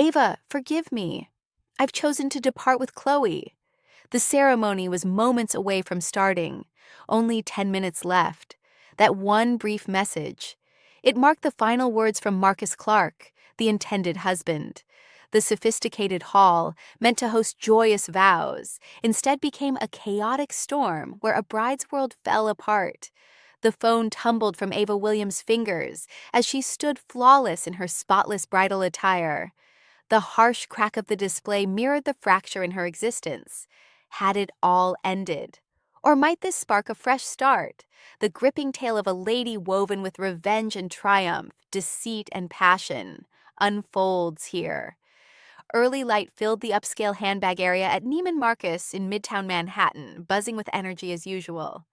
Ava, forgive me. I've chosen to depart with Chloe. The ceremony was moments away from starting. Only 10 minutes left. That one brief message. It marked the final words from Marcus Clark, the intended husband. The sophisticated hall, meant to host joyous vows, instead became a chaotic storm where a bride's world fell apart. The phone tumbled from Ava Williams' fingers as she stood flawless in her spotless bridal attire. The harsh crack of the display mirrored the fracture in her existence. Had it all ended? Or might this spark a fresh start? The gripping tale of a lady woven with revenge and triumph, deceit and passion, unfolds here. Early light filled the upscale handbag area at Neiman Marcus in Midtown Manhattan, buzzing with energy as usual.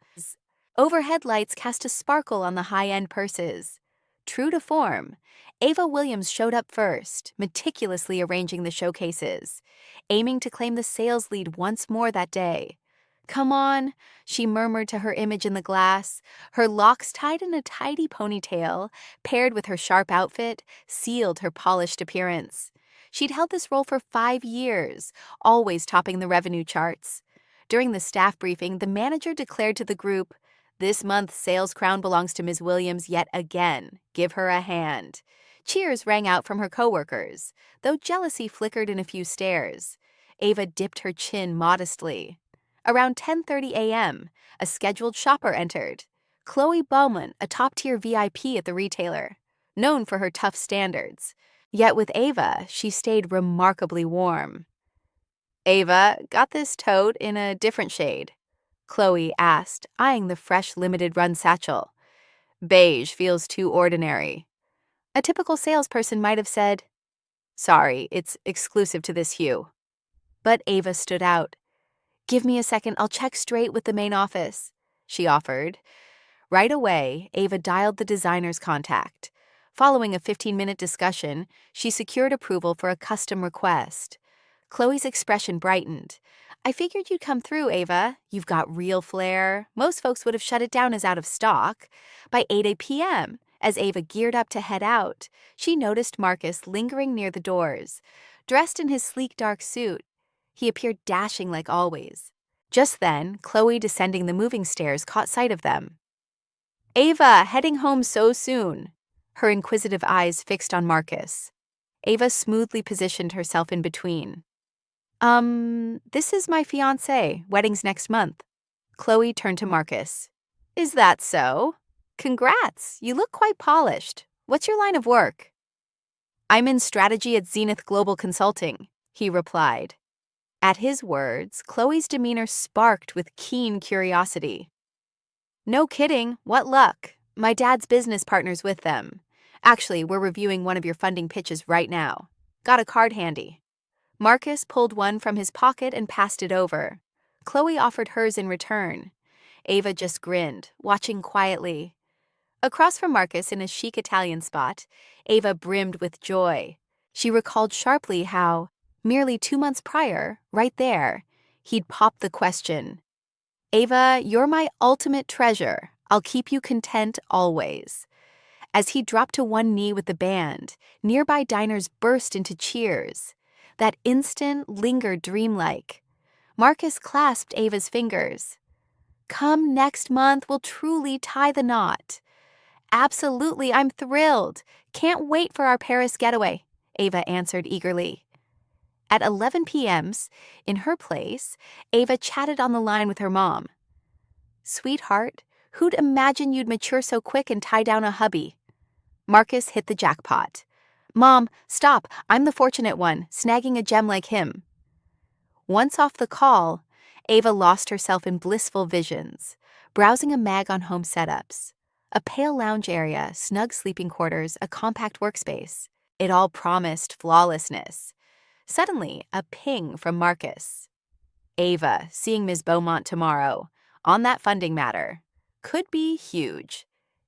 Overhead lights cast a sparkle on the high-end purses. True to form, Ava Williams showed up first, meticulously arranging the showcases, aiming to claim the sales lead once more that day. "Come on," she murmured to her image in the glass, her locks tied in a tidy ponytail, paired with her sharp outfit, sealed her polished appearance. She'd held this role for 5 years, always topping the revenue charts. During the staff briefing, the manager declared to the group, "This month's sales crown belongs to Ms. Williams yet again. Give her a hand." Cheers rang out from her coworkers, though jealousy flickered in a few stares. Ava dipped her chin modestly. Around 10:30 a.m., a scheduled shopper entered. Chloe Bowman, a top-tier VIP at the retailer, known for her tough standards. Yet with Ava, she stayed remarkably warm. "Ava, got this tote in a different shade?" Chloe asked, eyeing the fresh limited-run satchel. "Beige feels too ordinary." A typical salesperson might have said, "Sorry, it's exclusive to this hue." But Ava stood out. "Give me a second, I'll check straight with the main office," she offered. Right away, Ava dialed the designer's contact. Following a 15-minute discussion, she secured approval for a custom request. Chloe's expression brightened. "I figured you'd come through, Ava. You've got real flair. Most folks would have shut it down as out of stock." By 8 p.m., as Ava geared up to head out, she noticed Marcus lingering near the doors. Dressed in his sleek dark suit, he appeared dashing like always. Just then, Chloe descending the moving stairs caught sight of them. "Ava, heading home so soon?" Her inquisitive eyes fixed on Marcus. Ava smoothly positioned herself in between. This is my fiancé. Wedding's next month." Chloe turned to Marcus. "Is that so? Congrats, you look quite polished. What's your line of work?" "I'm in strategy at Zenith Global Consulting," he replied. At his words, Chloe's demeanor sparked with keen curiosity. "No kidding, what luck. My dad's business partner's with them. Actually, we're reviewing one of your funding pitches right now. Got a card handy." Marcus pulled one from his pocket and passed it over. Chloe offered hers in return. Ava just grinned, watching quietly. Across from Marcus in a chic Italian spot, Ava brimmed with joy. She recalled sharply how, merely 2 months prior, right there, he'd popped the question, "Ava, you're my ultimate treasure. I'll keep you content always." As he dropped to one knee with the band, nearby diners burst into cheers. That instant lingered dreamlike. Marcus clasped Ava's fingers. "Come next month, we'll truly tie the knot." "Absolutely, I'm thrilled. Can't wait for our Paris getaway," Ava answered eagerly. At 11 p.m., in her place, Ava chatted on the line with her mom. "Sweetheart, who'd imagine you'd mature so quick and tie down a hubby?" Marcus hit the jackpot. "Mom, stop, I'm the fortunate one, snagging a gem like him." Once off the call, Ava lost herself in blissful visions, browsing a mag on home setups. A pale lounge area, snug sleeping quarters, a compact workspace. It all promised flawlessness. Suddenly, a ping from Marcus. "Ava, seeing Ms. Beaumont tomorrow. On that funding matter. Could be huge."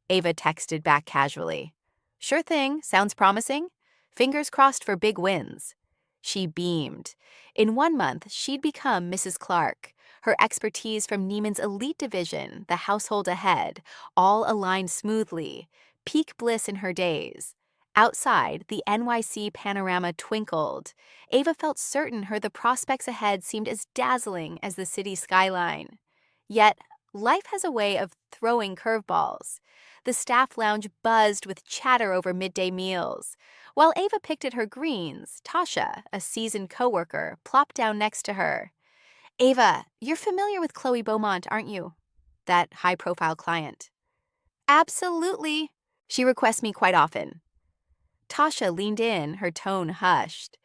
Ava texted back casually. "Sure thing, sounds promising. Fingers crossed for big wins." She beamed. In 1 month, she'd become Mrs. Clark. Her expertise from Neiman's elite division, the household ahead, all aligned smoothly. Peak bliss in her days. Outside, the NYC panorama twinkled. Ava felt certain the prospects ahead seemed as dazzling as the city skyline. Yet, life has a way of throwing curveballs. The staff lounge buzzed with chatter over midday meals. While Ava picked at her greens, Tasha, a seasoned coworker, plopped down next to her. "Ava, you're familiar with Chloe Beaumont, aren't you?" That high-profile client. "Absolutely. She requests me quite often." Tasha leaned in, her tone hushed.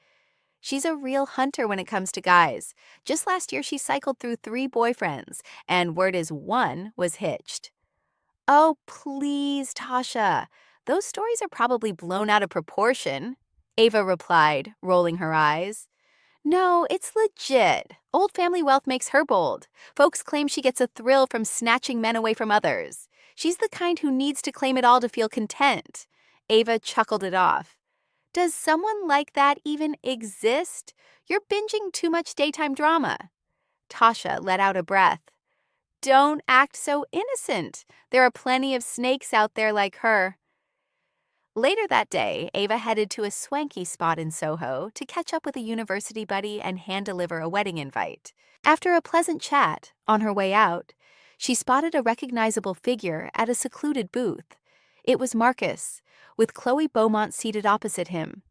"She's a real hunter when it comes to guys. Just last year she cycled through 3 boyfriends, and word is one was hitched." "Oh, please, Tasha. Those stories are probably blown out of proportion," Ava replied, rolling her eyes. "No, it's legit. Old family wealth makes her bold. Folks claim she gets a thrill from snatching men away from others. She's the kind who needs to claim it all to feel content." Ava chuckled it off. "Does someone like that even exist? You're binging too much daytime drama." Tasha let out a breath. "Don't act so innocent. There are plenty of snakes out there like her." Later that day, Ava headed to a swanky spot in Soho to catch up with a university buddy and hand-deliver a wedding invite. After a pleasant chat, on her way out, she spotted a recognizable figure at a secluded booth. It was Marcus, with Chloe Beaumont seated opposite him.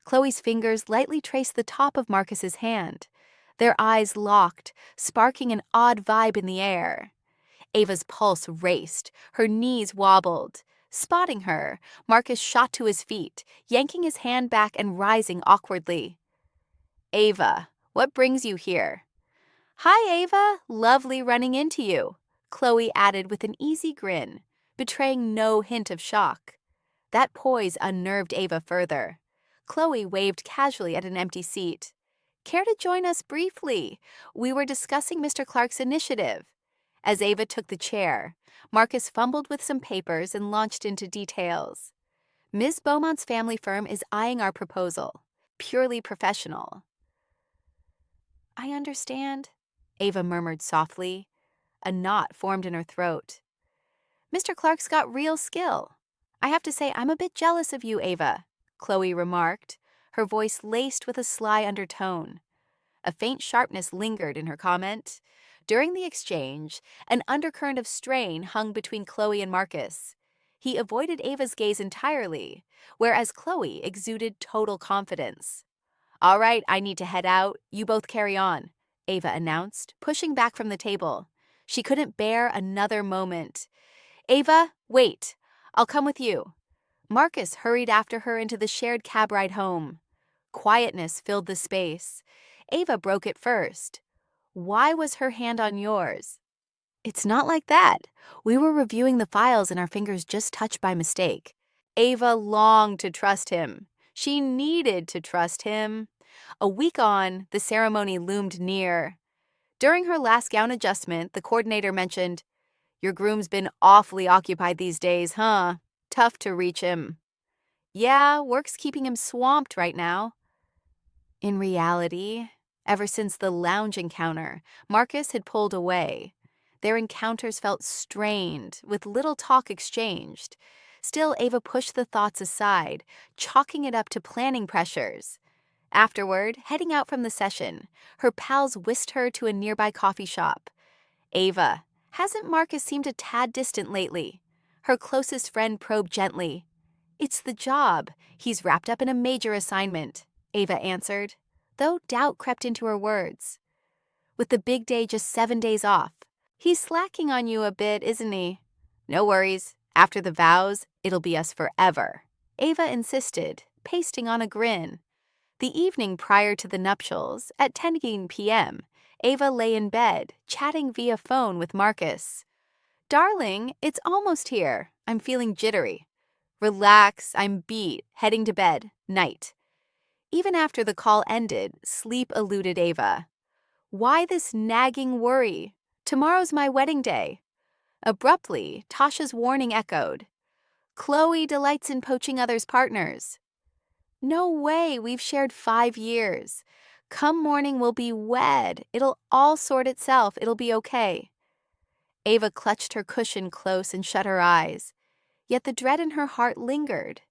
Chloe's fingers lightly traced the top of Marcus's hand. Their eyes locked, sparking an odd vibe in the air. Ava's pulse raced, her knees wobbled. Spotting her, Marcus shot to his feet, yanking his hand back and rising awkwardly. "Ava, what brings you here?" "Hi, Ava. Lovely running into you," Chloe added with an easy grin, betraying no hint of shock. That poise unnerved Ava further. Chloe waved casually at an empty seat. "Care to join us briefly? We were discussing Mr. Clark's initiative." As Ava took the chair, Marcus fumbled with some papers and launched into details. "Ms. Beaumont's family firm is eyeing our proposal. Purely professional." "I understand," Ava murmured softly. A knot formed in her throat. "Mr. Clark's got real skill. I have to say I'm a bit jealous of you, Ava," Chloe remarked, her voice laced with a sly undertone. A faint sharpness lingered in her comment. During the exchange, an undercurrent of strain hung between Chloe and Marcus. He avoided Ava's gaze entirely, whereas Chloe exuded total confidence. "All right, I need to head out. You both carry on," Ava announced, pushing back from the table. She couldn't bear another moment. "Ava, wait. I'll come with you." Marcus hurried after her into the shared cab ride home. Quietness filled the space. Ava broke it first. "Why was her hand on yours?" "It's not like that. We were reviewing the files and our fingers just touched by mistake." Ava longed to trust him. She needed to trust him. A week on, the ceremony loomed near. During her last gown adjustment, the coordinator mentioned, "Your groom's been awfully occupied these days, huh? Tough to reach him." "Yeah, work's keeping him swamped right now." In reality, ever since the lounge encounter, Marcus had pulled away. Their encounters felt strained, with little talk exchanged. Still, Ava pushed the thoughts aside, chalking it up to planning pressures. Afterward, heading out from the session, her pals whisked her to a nearby coffee shop. "Ava, hasn't Marcus seemed a tad distant lately?" Her closest friend probed gently. "It's the job. He's wrapped up in a major assignment," Ava answered, though doubt crept into her words. "With the big day just 7 days off. He's slacking on you a bit, isn't he?" "No worries. After the vows, it'll be us forever," Ava insisted, pasting on a grin. The evening prior to the nuptials, at 10 p.m., Ava lay in bed, chatting via phone with Marcus. "Darling, it's almost here. I'm feeling jittery." "Relax, I'm beat. Heading to bed. Night." Even after the call ended, sleep eluded Ava. Why this nagging worry? Tomorrow's my wedding day. Abruptly, Tasha's warning echoed. "Chloe delights in poaching others' partners." "No way, we've shared 5 years. Come morning, we'll be wed. It'll all sort itself. It'll be okay." Ava clutched her cushion close and shut her eyes. Yet the dread in her heart lingered.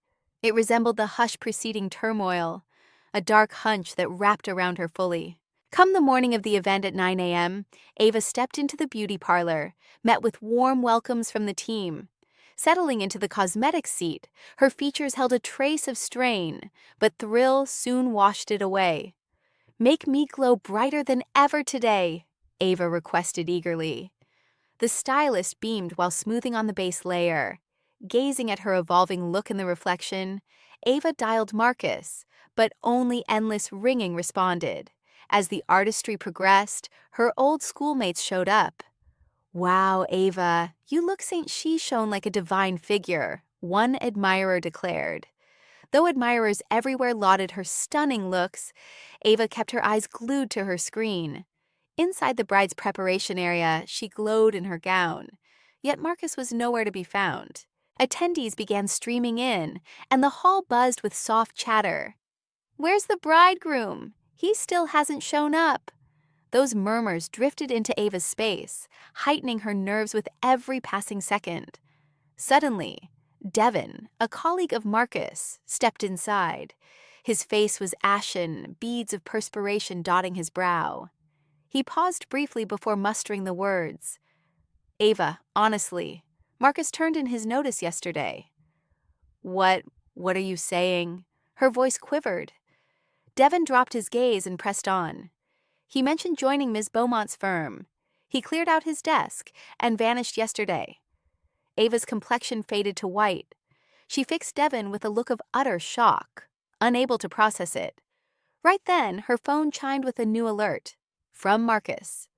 It resembled the hush preceding turmoil, a dark hunch that wrapped around her fully. Come the morning of the event at 9 a.m., Ava stepped into the beauty parlor, met with warm welcomes from the team. Settling into the cosmetics seat, her features held a trace of strain, but thrill soon washed it away. "Make me glow brighter than ever today," Ava requested eagerly. The stylist beamed while smoothing on the base layer. Gazing at her evolving look in the reflection, Ava dialed Marcus, but only endless ringing responded. As the artistry progressed, her old schoolmates showed up. "Wow, Ava, you look Saint She-Shone like a divine figure," one admirer declared. Though admirers everywhere lauded her stunning looks, Ava kept her eyes glued to her screen. Inside the bride's preparation area, she glowed in her gown. Yet Marcus was nowhere to be found. Attendees began streaming in, and the hall buzzed with soft chatter. "Where's the bridegroom? He still hasn't shown up." Those murmurs drifted into Ava's space, heightening her nerves with every passing second. Suddenly, Devon, a colleague of Marcus, stepped inside. His face was ashen, beads of perspiration dotting his brow. He paused briefly before mustering the words. "Ava, honestly, Marcus turned in his notice yesterday." What are you saying?" Her voice quivered. Devon dropped his gaze and pressed on. "He mentioned joining Ms. Beaumont's firm. He cleared out his desk and vanished yesterday." Ava's complexion faded to white. She fixed Devon with a look of utter shock, unable to process it. Right then, her phone chimed with a new alert. From Marcus.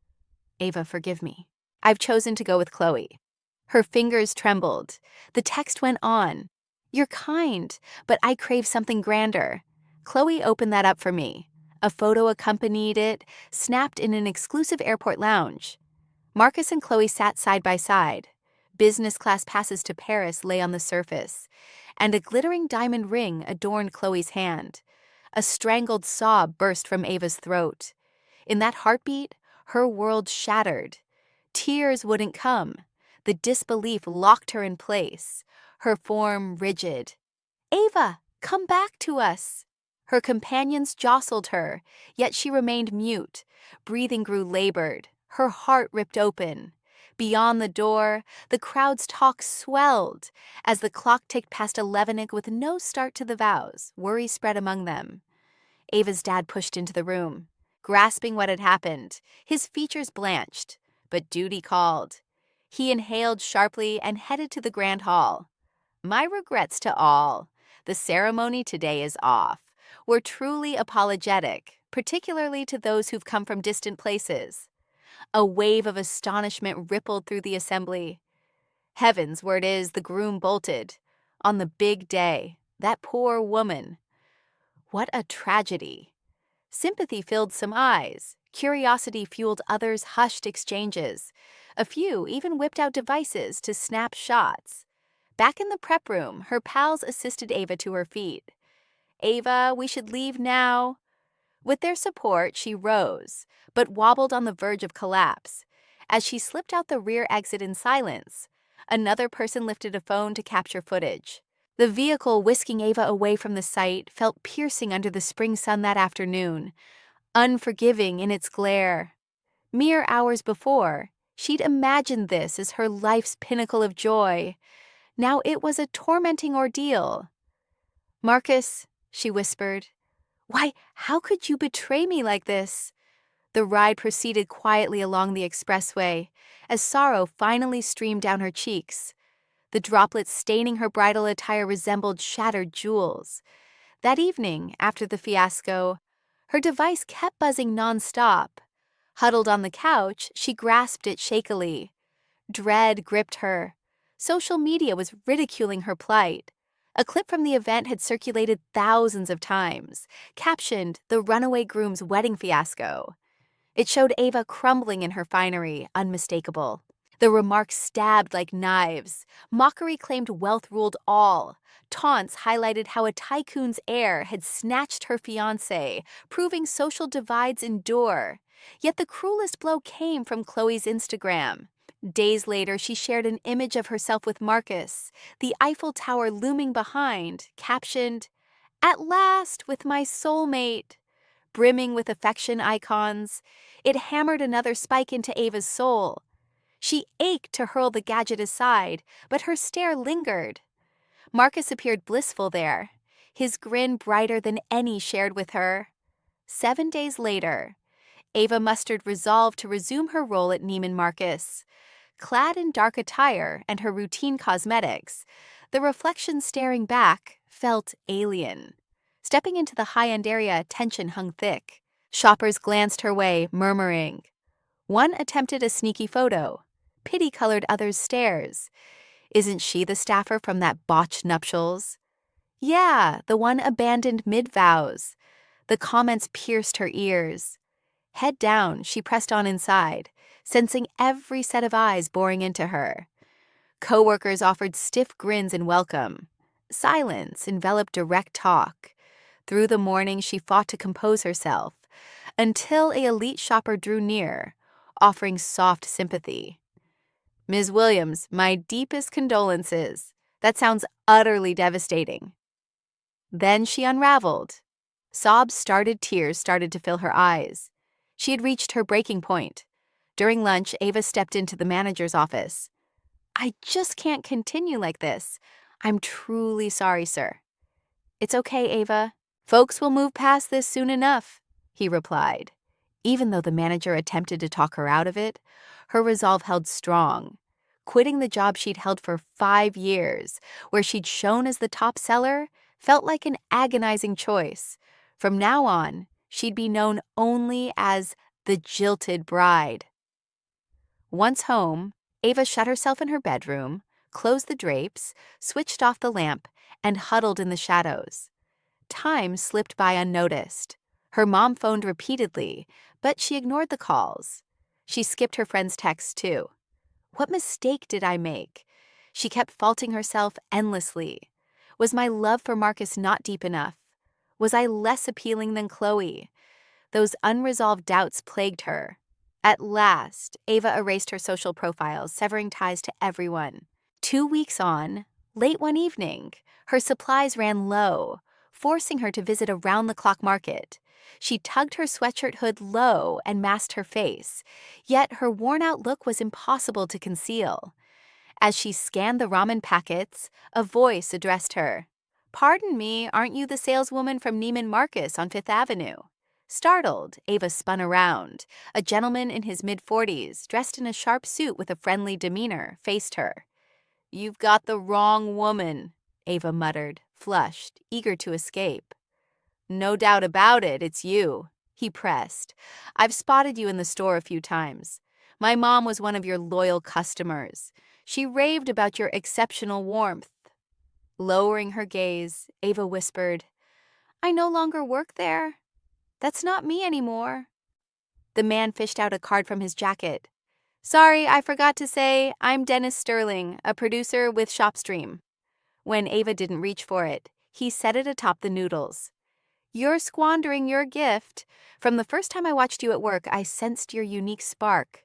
"Ava, forgive me. I've chosen to go with Chloe." Her fingers trembled. The text went on. "You're kind, but I crave something grander. Chloe opened that up for me. A photo accompanied it, snapped in an exclusive airport lounge. Marcus and Chloe sat side by side. Business class passes to Paris lay on the surface, and a glittering diamond ring adorned Chloe's hand. A strangled sob burst from Ava's throat. In that heartbeat, her world shattered. Tears wouldn't come. The disbelief locked her in place, her form rigid. "Ava, come back to us!" Her companions jostled her, yet she remained mute. Breathing grew labored, her heart ripped open. Beyond the door, the crowd's talk swelled. As the clock ticked past 11 with no start to the vows, worry spread among them. Ava's dad pushed into the room. Grasping what had happened, his features blanched, but duty called. He inhaled sharply and headed to the grand hall. "My regrets to all. The ceremony today is off. We're truly apologetic, particularly to those who've come from distant places." A wave of astonishment rippled through the assembly. Heavens, word is, the groom bolted. On the big day, that poor woman. What a tragedy. Sympathy filled some eyes. Curiosity fueled others' hushed exchanges. A few even whipped out devices to snap shots. Back in the prep room, her pals assisted Ava to her feet. "Ava, we should leave now." With their support, she rose, but wobbled on the verge of collapse. As she slipped out the rear exit in silence, another person lifted a phone to capture footage. The vehicle whisking Ava away from the site felt piercing under the spring sun that afternoon, unforgiving in its glare. Mere hours before, she'd imagined this as her life's pinnacle of joy. Now it was a tormenting ordeal. "Marcus," she whispered, "why, how could you betray me like this?" The ride proceeded quietly along the expressway as sorrow finally streamed down her cheeks. The droplets staining her bridal attire resembled shattered jewels. That evening, after the fiasco, her device kept buzzing nonstop. Huddled on the couch, she grasped it shakily. Dread gripped her. Social media was ridiculing her plight. A clip from the event had circulated thousands of times, captioned "The Runaway Groom's Wedding Fiasco." It showed Ava crumbling in her finery, unmistakable. The remarks stabbed like knives. Mockery claimed wealth ruled all. Taunts highlighted how a tycoon's heir had snatched her fiancé, proving social divides endure. Yet the cruelest blow came from Chloe's Instagram. Days later, she shared an image of herself with Marcus, the Eiffel Tower looming behind, captioned, "At last, with my soulmate." Brimming with affection icons, it hammered another spike into Ava's soul. She ached to hurl the gadget aside, but her stare lingered. Marcus appeared blissful there, his grin brighter than any shared with her. 7 days later, Ava mustered resolve to resume her role at Neiman Marcus. Clad in dark attire and her routine cosmetics, the reflection staring back felt alien. Stepping into the high-end area, tension hung thick. Shoppers glanced her way, murmuring. One attempted a sneaky photo. Pity colored others' stares. Isn't she the staffer from that botched nuptials? Yeah, the one abandoned mid-vows. The comments pierced her ears. Head down, she pressed on inside, sensing every set of eyes boring into her. Coworkers offered stiff grins in welcome. Silence enveloped direct talk. Through the morning, she fought to compose herself, until an elite shopper drew near, offering soft sympathy. "Ms. Williams, my deepest condolences. That sounds utterly devastating." Then she unraveled. Tears started to fill her eyes. She had reached her breaking point. During lunch, Ava stepped into the manager's office. "I just can't continue like this. I'm truly sorry, sir." "It's okay, Ava. Folks will move past this soon enough," he replied. Even though the manager attempted to talk her out of it, her resolve held strong. Quitting the job she'd held for 5 years, where she'd shone as the top seller, felt like an agonizing choice. From now on, she'd be known only as the jilted bride. Once home, Ava shut herself in her bedroom, closed the drapes, switched off the lamp, and huddled in the shadows. Time slipped by unnoticed. Her mom phoned repeatedly, but she ignored the calls. She skipped her friend's texts, too. What mistake did I make? She kept faulting herself endlessly. Was my love for Marcus not deep enough? Was I less appealing than Chloe? Those unresolved doubts plagued her. At last, Ava erased her social profiles, severing ties to everyone. 2 weeks on, late one evening, her supplies ran low, forcing her to visit a round-the-clock market. She tugged her sweatshirt hood low and masked her face, yet her worn-out look was impossible to conceal. As she scanned the ramen packets, a voice addressed her. "Pardon me, aren't you the saleswoman from Neiman Marcus on Fifth Avenue?" Startled, Ava spun around. A gentleman in his mid-40s, dressed in a sharp suit with a friendly demeanor, faced her. "You've got the wrong woman," Ava muttered, flushed, eager to escape. "No doubt about it, it's you," he pressed. "I've spotted you in the store a few times. My mom was one of your loyal customers. She raved about your exceptional warmth." Lowering her gaze, Ava whispered, "I no longer work there. That's not me anymore." The man fished out a card from his jacket. "Sorry, I forgot to say, I'm Dennis Sterling, a producer with ShopStream." When Ava didn't reach for it, he set it atop the noodles. "You're squandering your gift. From the first time I watched you at work, I sensed your unique spark."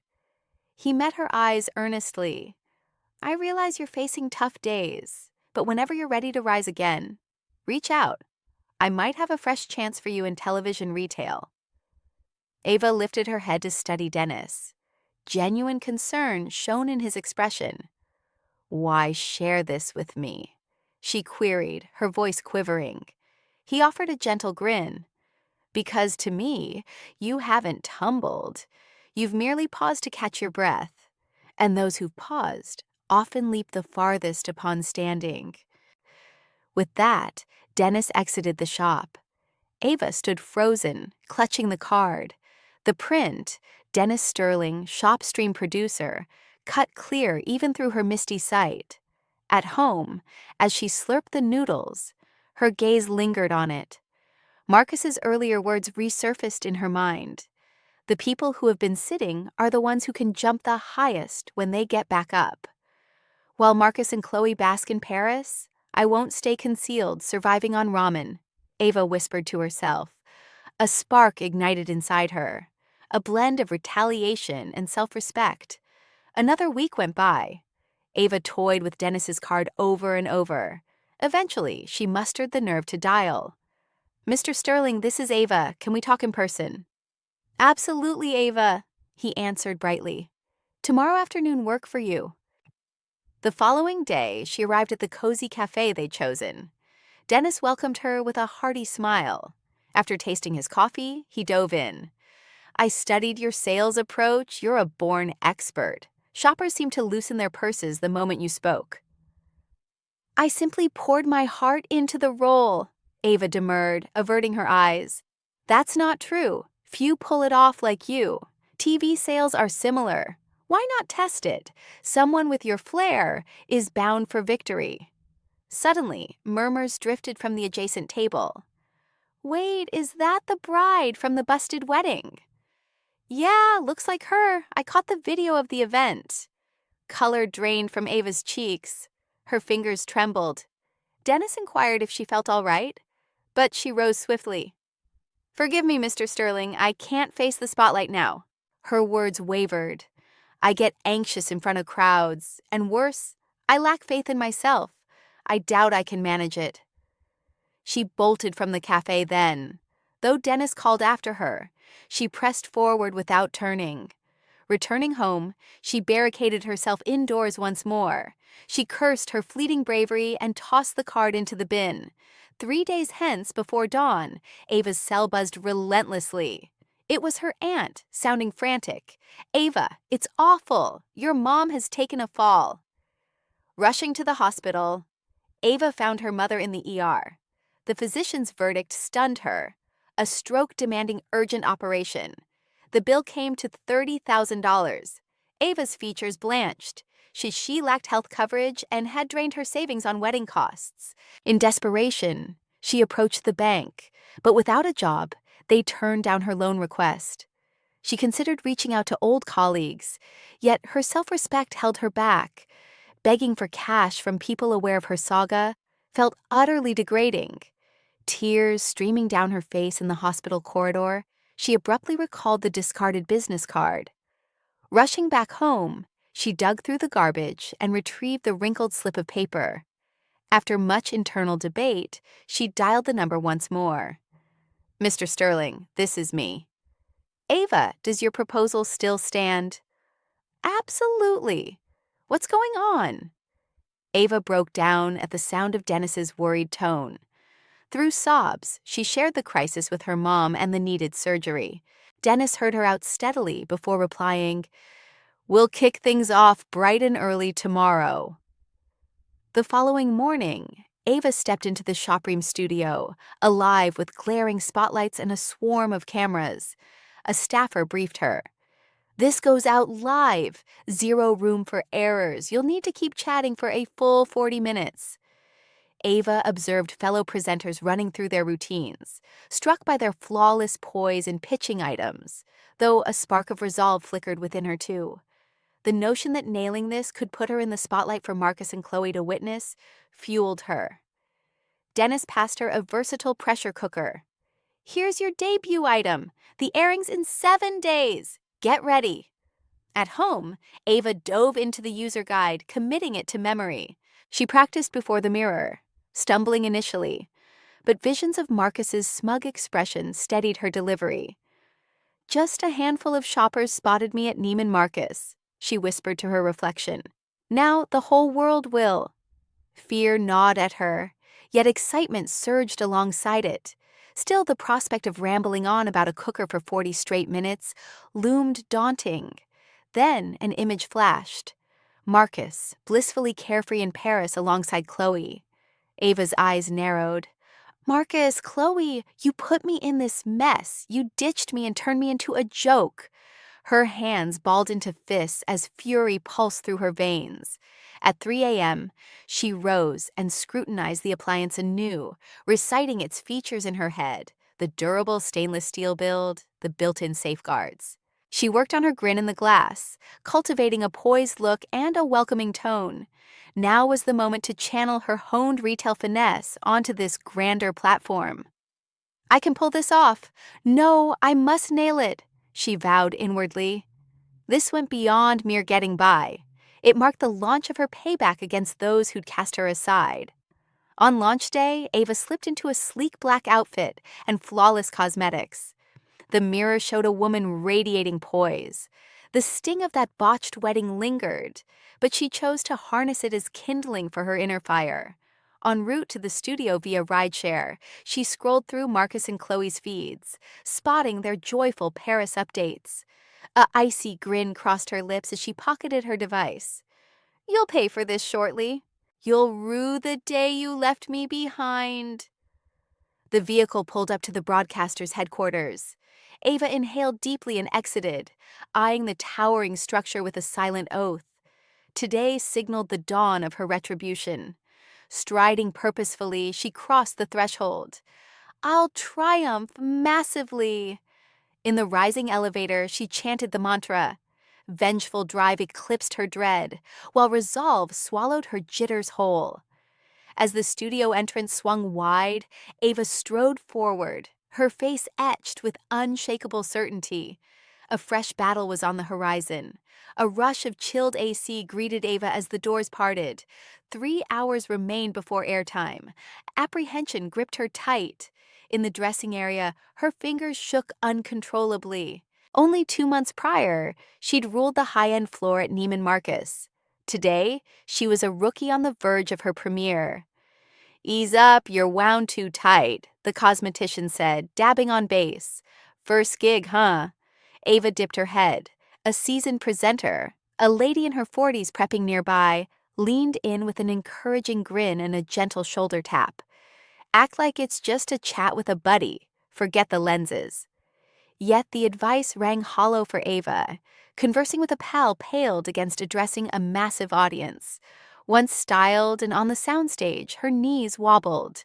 He met her eyes earnestly. "I realize you're facing tough days, but whenever you're ready to rise again, reach out. I might have a fresh chance for you in television retail." Ava lifted her head to study Dennis. Genuine concern shone in his expression. "Why share this with me?" she queried, her voice quivering. He offered a gentle grin. "Because to me, you haven't tumbled. You've merely paused to catch your breath. And those who've paused often leap the farthest upon standing." With that, Dennis exited the shop. Ava stood frozen, clutching the card. The print, "Dennis Sterling, ShopStream producer," cut clear even through her misty sight. At home, as she slurped the noodles, her gaze lingered on it. Marcus's earlier words resurfaced in her mind. The people who have been sitting are the ones who can jump the highest when they get back up. While Marcus and Chloe bask in Paris, I won't stay concealed, surviving on ramen, Ava whispered to herself. A spark ignited inside her, a blend of retaliation and self-respect, Another week went by. Ava toyed with Dennis's card over and over. Eventually, she mustered the nerve to dial. "Mr. Sterling, this is Ava. Can we talk in person?" "Absolutely, Ava," he answered brightly. "Tomorrow afternoon work for you?" The following day, she arrived at the cozy cafe they'd chosen. Dennis welcomed her with a hearty smile. After tasting his coffee, he dove in. "I studied your sales approach. You're a born expert. Shoppers seem to loosen their purses the moment you spoke." "I simply poured my heart into the role," Ava demurred, averting her eyes. "That's not true. Few pull it off like you. TV sales are similar. Why not test it? Someone with your flair is bound for victory." Suddenly, murmurs drifted from the adjacent table. "Wait, is that the bride from the busted wedding?" "Yeah, looks like her. I caught the video of the event." Color drained from Ava's cheeks. Her fingers trembled. Dennis inquired if she felt all right, but she rose swiftly. "Forgive me, Mr. Sterling, I can't face the spotlight now." Her words wavered. "I get anxious in front of crowds, and worse, I lack faith in myself. I doubt I can manage it." She bolted from the cafe then. Though Dennis called after her, she pressed forward without turning. Returning home, she barricaded herself indoors once more. She cursed her fleeting bravery and tossed the card into the bin. 3 days hence, before dawn, Ava's cell buzzed relentlessly. It was her aunt, sounding frantic. "Ava, it's awful. Your mom has taken a fall." Rushing to the hospital, Ava found her mother in the ER. The physician's verdict stunned her. A stroke demanding urgent operation. The bill came to $30,000. Ava's features blanched. She lacked health coverage and had drained her savings on wedding costs. In desperation, she approached the bank, but without a job, they turned down her loan request. She considered reaching out to old colleagues, yet her self-respect held her back. Begging for cash from people aware of her saga felt utterly degrading. Tears streaming down her face in the hospital corridor, she abruptly recalled the discarded business card. Rushing back home, she dug through the garbage and retrieved the wrinkled slip of paper. After much internal debate, she dialed the number once more. "Mr. Sterling, this is me." "Ava, does your proposal still stand?" "Absolutely. What's going on?" Ava broke down at the sound of Dennis's worried tone. Through sobs, she shared the crisis with her mom and the needed surgery. Dennis heard her out steadily before replying, "We'll kick things off bright and early tomorrow." The following morning, Ava stepped into the shoproom studio, alive with glaring spotlights and a swarm of cameras. A staffer briefed her. "This goes out live. Zero room for errors. You'll need to keep chatting for a full 40 minutes. Ava observed fellow presenters running through their routines, struck by their flawless poise in pitching items, though a spark of resolve flickered within her too. The notion that nailing this could put her in the spotlight for Marcus and Chloe to witness fueled her. Dennis passed her a versatile pressure cooker. "Here's your debut item. The airing's in 7 days. Get ready." At home, Ava dove into the user guide, committing it to memory. She practiced before the mirror, stumbling initially, but visions of Marcus's smug expression steadied her delivery. "Just a handful of shoppers spotted me at Neiman Marcus," she whispered to her reflection. "Now the whole world will." Fear gnawed at her, yet excitement surged alongside it. Still, the prospect of rambling on about a cooker for 40 straight minutes loomed daunting. Then an image flashed. Marcus, blissfully carefree in Paris alongside Chloe. Ava's eyes narrowed. "Marcus, Chloe, you put me in this mess. You ditched me and turned me into a joke." Her hands balled into fists as fury pulsed through her veins. At 3 a.m., she rose and scrutinized the appliance anew, reciting its features in her head, the durable stainless steel build, the built-in safeguards. She worked on her grin in the glass, cultivating a poised look and a welcoming tone. Now was the moment to channel her honed retail finesse onto this grander platform. "I can pull this off. No, I must nail it," she vowed inwardly. This went beyond mere getting by. It marked the launch of her payback against those who'd cast her aside. On launch day, Ava slipped into a sleek black outfit and flawless cosmetics. The mirror showed a woman radiating poise. The sting of that botched wedding lingered, but she chose to harness it as kindling for her inner fire. En route to the studio via rideshare, she scrolled through Marcus and Chloe's feeds, spotting their joyful Paris updates. A icy grin crossed her lips as she pocketed her device. "You'll pay for this shortly. You'll rue the day you left me behind." The vehicle pulled up to the broadcaster's headquarters. Ava inhaled deeply and exited, eyeing the towering structure with a silent oath. Today signaled the dawn of her retribution. Striding purposefully, she crossed the threshold. "I'll triumph massively." In the rising elevator, she chanted the mantra. Vengeful drive eclipsed her dread, while resolve swallowed her jitters whole. As the studio entrance swung wide, Ava strode forward, her face etched with unshakable certainty. A fresh battle was on the horizon. A rush of chilled AC greeted Ava as the doors parted. 3 hours remained before airtime. Apprehension gripped her tight. In the dressing area, her fingers shook uncontrollably. Only 2 months prior, she'd ruled the high-end floor at Neiman Marcus. Today, she was a rookie on the verge of her premiere. "Ease up, you're wound too tight," the cosmetician said, dabbing on base. "First gig, huh?" Ava dipped her head. A seasoned presenter, a lady in her 40s prepping nearby, leaned in with an encouraging grin and a gentle shoulder tap. "Act like it's just a chat with a buddy. Forget the lenses." Yet the advice rang hollow for Ava. Conversing with a pal paled against addressing a massive audience. Once styled and on the soundstage, her knees wobbled.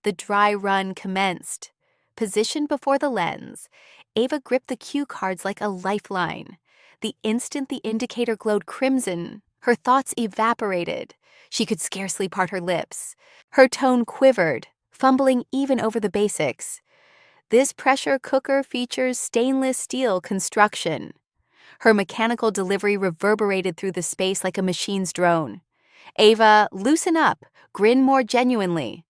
The dry run commenced. Positioned before the lens, Ava gripped the cue cards like a lifeline. The instant the indicator glowed crimson, her thoughts evaporated. She could scarcely part her lips. Her tone quivered, fumbling even over the basics. This pressure cooker features stainless steel construction. Her mechanical delivery reverberated through the space like a machine's drone. "Ava, loosen up. Grin more genuinely."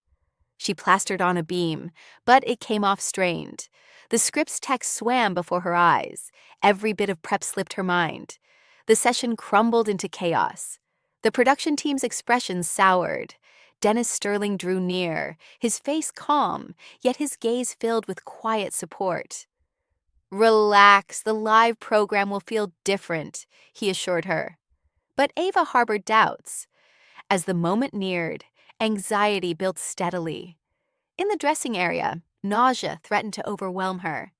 She plastered on a beam, but it came off strained. The script's text swam before her eyes. Every bit of prep slipped her mind. The session crumbled into chaos. The production team's expressions soured. Dennis Sterling drew near, his face calm, yet his gaze filled with quiet support. "Relax, the live program will feel different," he assured her. But Ava harbored doubts. As the moment neared, anxiety built steadily. In the dressing area, nausea threatened to overwhelm her.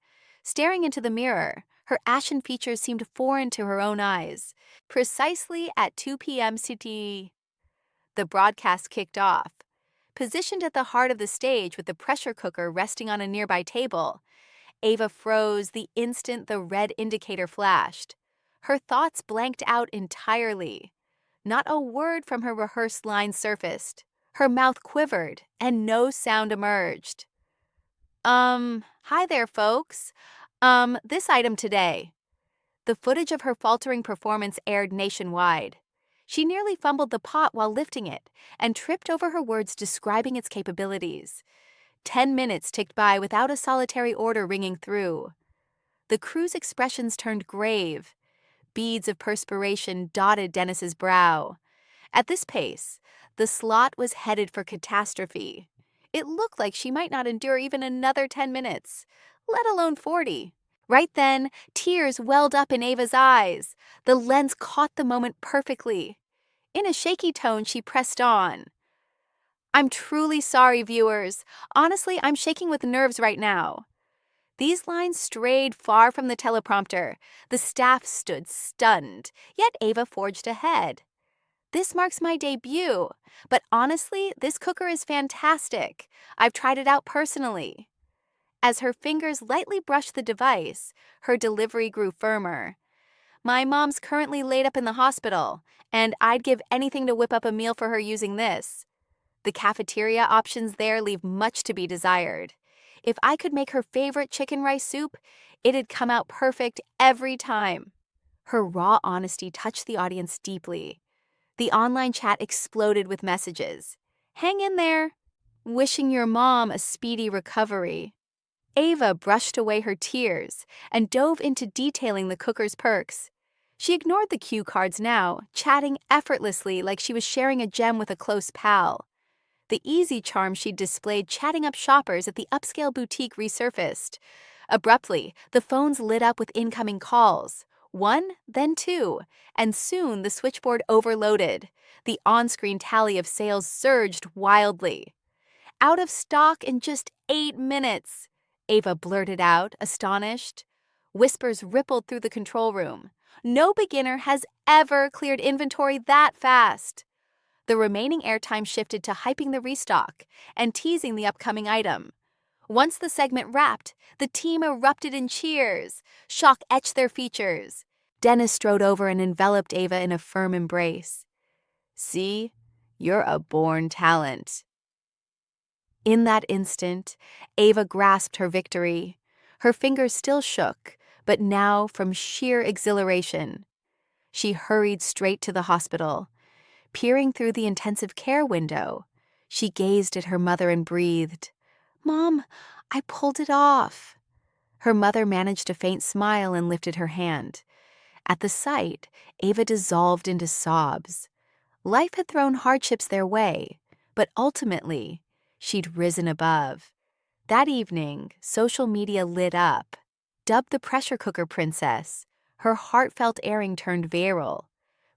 Staring into the mirror, her ashen features seemed foreign to her own eyes. Precisely at 2 p.m. CT, the broadcast kicked off. Positioned at the heart of the stage with the pressure cooker resting on a nearby table, Ava froze the instant the red indicator flashed. Her thoughts blanked out entirely. Not a word from her rehearsed lines surfaced. Her mouth quivered, and no sound emerged. Hi there, folks. This item today." The footage of her faltering performance aired nationwide. She nearly fumbled the pot while lifting it and tripped over her words describing its capabilities. 10 minutes ticked by without a solitary order ringing through. The crew's expressions turned grave. Beads of perspiration dotted Dennis's brow. At this pace, the slot was headed for catastrophe. It looked like she might not endure even another 10 minutes, let alone 40. Right then, tears welled up in Ava's eyes. The lens caught the moment perfectly. In a shaky tone, she pressed on. "I'm truly sorry, viewers. Honestly, I'm shaking with nerves right now." These lines strayed far from the teleprompter. The staff stood stunned, yet Ava forged ahead. "This marks my debut, but honestly, this cooker is fantastic. I've tried it out personally." As her fingers lightly brushed the device, her delivery grew firmer. "My mom's currently laid up in the hospital, and I'd give anything to whip up a meal for her using this. The cafeteria options there leave much to be desired. If I could make her favorite chicken rice soup, it'd come out perfect every time." Her raw honesty touched the audience deeply. The online chat exploded with messages. "Hang in there. Wishing your mom a speedy recovery." Ava brushed away her tears and dove into detailing the cooker's perks. She ignored the cue cards now, chatting effortlessly like she was sharing a gem with a close pal. The easy charm she'd displayed chatting up shoppers at the upscale boutique resurfaced. Abruptly, the phones lit up with incoming calls. One, then two, and soon the switchboard overloaded. The on-screen tally of sales surged wildly. "Out of stock in just 8 minutes," Ava blurted out, astonished. Whispers rippled through the control room. "No beginner has ever cleared inventory that fast." The remaining airtime shifted to hyping the restock and teasing the upcoming item. Once the segment wrapped, the team erupted in cheers. Shock etched their features. Dennis strode over and enveloped Ava in a firm embrace. "See, you're a born talent." In that instant, Ava grasped her victory. Her fingers still shook, but now from sheer exhilaration. She hurried straight to the hospital. Peering through the intensive care window, she gazed at her mother and breathed, "Mom, I pulled it off." Her mother managed a faint smile and lifted her hand. At the sight, Ava dissolved into sobs. Life had thrown hardships their way, but ultimately, she'd risen above. That evening, social media lit up. Dubbed the pressure cooker princess, her heartfelt airing turned viral.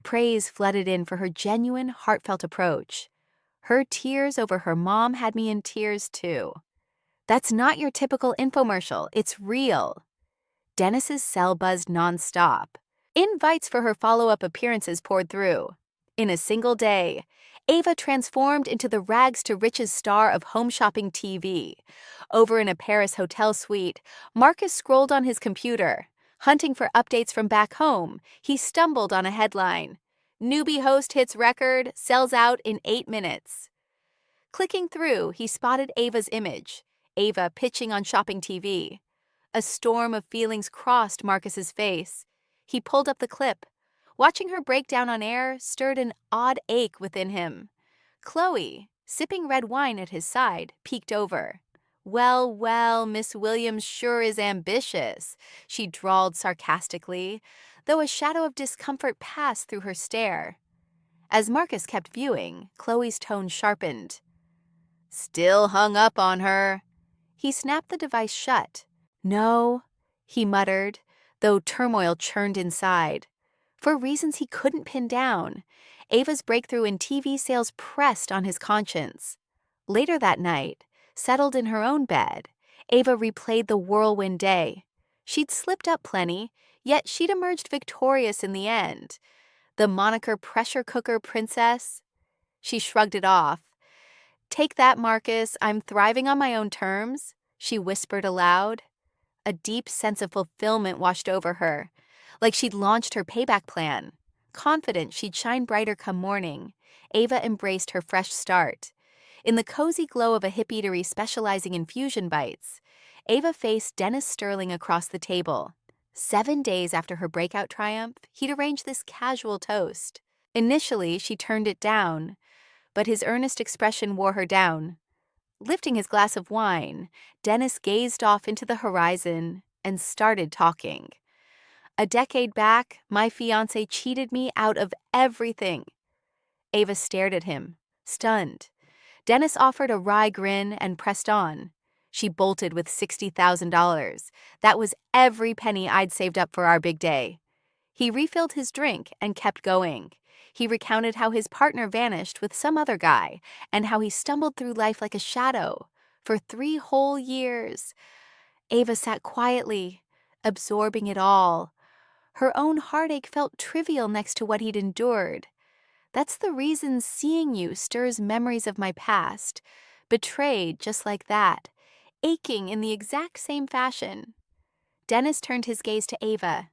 Praise flooded in for her genuine, heartfelt approach. Her tears over her mom had me in tears too. "That's not your typical infomercial, it's real." Dennis's cell buzzed nonstop. Invites for her follow-up appearances poured through. In a single day, Ava transformed into the rags-to-riches star of home shopping TV. Over in a Paris hotel suite, Marcus scrolled on his computer. Hunting for updates from back home, he stumbled on a headline. "Newbie host hits record, sells out in 8 minutes." Clicking through, he spotted Ava's image, Ava pitching on shopping TV. A storm of feelings crossed Marcus's face. He pulled up the clip. Watching her break down on air stirred an odd ache within him. Chloe, sipping red wine at his side, peeked over. "Well, well, Miss Williams sure is ambitious," she drawled sarcastically, though a shadow of discomfort passed through her stare. As Marcus kept viewing, Chloe's tone sharpened. "Still hung up on her." He snapped the device shut. "No," he muttered, though turmoil churned inside. For reasons he couldn't pin down, Ava's breakthrough in TV sales pressed on his conscience. Later that night, settled in her own bed, Ava replayed the whirlwind day. She'd slipped up plenty, yet she'd emerged victorious in the end. The moniker pressure cooker princess? She shrugged it off. "Take that, Marcus, I'm thriving on my own terms," she whispered aloud. A deep sense of fulfillment washed over her, like she'd launched her payback plan. Confident she'd shine brighter come morning, Ava embraced her fresh start. In the cozy glow of a hip eatery specializing in fusion bites, Ava faced Dennis Sterling across the table. 7 days after her breakout triumph, he'd arranged this casual toast. Initially, she turned it down, but his earnest expression wore her down. Lifting his glass of wine, Dennis gazed off into the horizon and started talking. "A decade back, my fiancé cheated me out of everything." Ava stared at him, stunned. Dennis offered a wry grin and pressed on. She bolted with $60,000. "That was every penny I'd saved up for our big day." He refilled his drink and kept going. He recounted how his partner vanished with some other guy and how he stumbled through life like a shadow for 3 whole years. Ava sat quietly, absorbing it all. Her own heartache felt trivial next to what he'd endured. "That's the reason seeing you stirs memories of my past, betrayed just like that, aching in the exact same fashion." Dennis turned his gaze to Ava.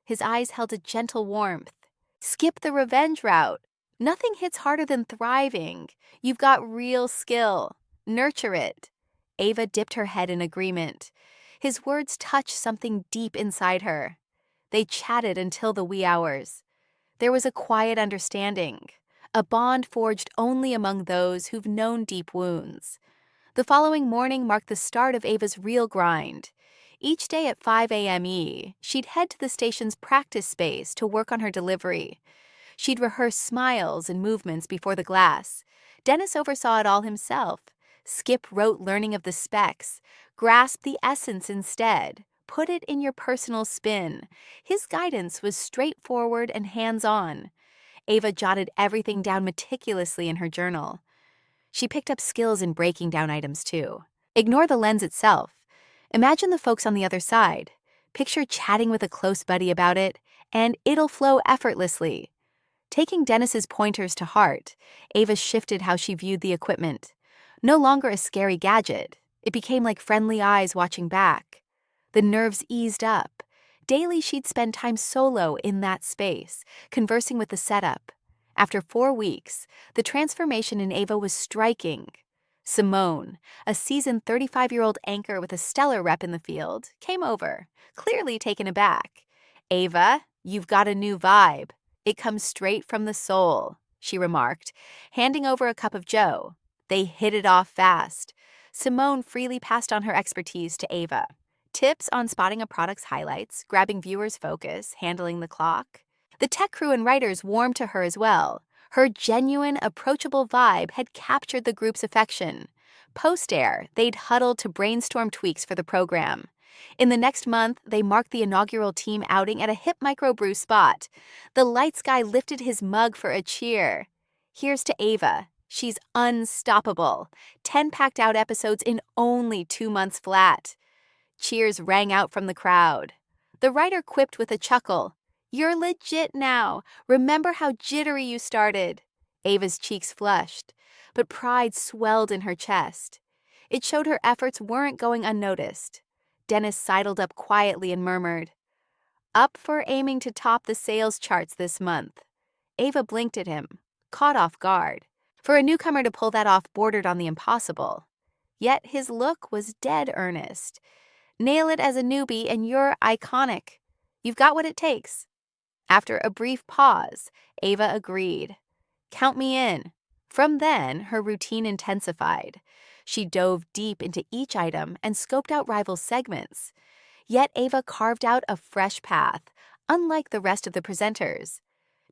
His eyes held a gentle warmth. "Skip the revenge route. Nothing hits harder than thriving. You've got real skill. Nurture it." Ava dipped her head in agreement. His words touched something deep inside her. They chatted until the wee hours. There was a quiet understanding, a bond forged only among those who've known deep wounds. The following morning marked the start of Ava's real grind. Each day at 5 a.m. she'd head to the station's practice space to work on her delivery. She'd rehearse smiles and movements before the glass. Dennis oversaw it all himself. Skip wrote learning of the specs. Grasp the essence instead. Put it in your personal spin. His guidance was straightforward and hands-on. Ava jotted everything down meticulously in her journal. She picked up skills in breaking down items too. Ignore the lens itself. Imagine the folks on the other side. Picture chatting with a close buddy about it, and it'll flow effortlessly. Taking Dennis's pointers to heart, Ava shifted how she viewed the equipment. No longer a scary gadget, it became like friendly eyes watching back. The nerves eased up. Daily she'd spend time solo in that space, conversing with the setup. After 4 weeks, the transformation in Ava was striking. Simone, a seasoned 35-year-old anchor with a stellar rep in the field, came over, clearly taken aback. "Ava, you've got a new vibe. It comes straight from the soul," she remarked, handing over a cup of joe. They hit it off fast. Simone freely passed on her expertise to Ava. Tips on spotting a product's highlights, grabbing viewers' focus, handling the clock. The tech crew and writers warmed to her as well. Her genuine, approachable vibe had captured the group's affection. Post-air, they'd huddled to brainstorm tweaks for the program. In the next month, they marked the inaugural team outing at a hip microbrew spot. The lights guy lifted his mug for a cheer. Here's to Ava. She's unstoppable. 10 packed-out episodes in only 2 months flat. Cheers rang out from the crowd. The writer quipped with a chuckle, "You're legit now. Remember how jittery you started?" Ava's cheeks flushed, but pride swelled in her chest. It showed her efforts weren't going unnoticed. Dennis sidled up quietly and murmured, "Up for aiming to top the sales charts this month." Ava blinked at him, caught off guard. For a newcomer to pull that off bordered on the impossible. Yet his look was dead earnest. "Nail it as a newbie and you're iconic. You've got what it takes." After a brief pause, Ava agreed. "Count me in." From then, her routine intensified. She dove deep into each item and scoped out rival segments. Yet Ava carved out a fresh path, unlike the rest of the presenters.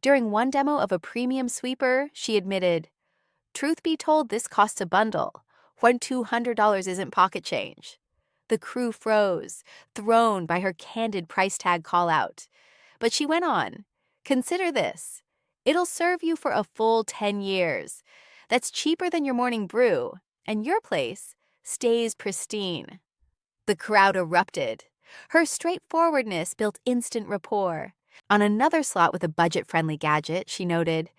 During one demo of a premium sweeper, she admitted, "Truth be told, this costs a bundle, when $200 isn't pocket change." The crew froze, thrown by her candid price tag call-out. But she went on, "Consider this. It'll serve you for a full 10 years. That's cheaper than your morning brew, and your place stays pristine." The crowd erupted. Her straightforwardness built instant rapport. On another slot with a budget-friendly gadget, she noted,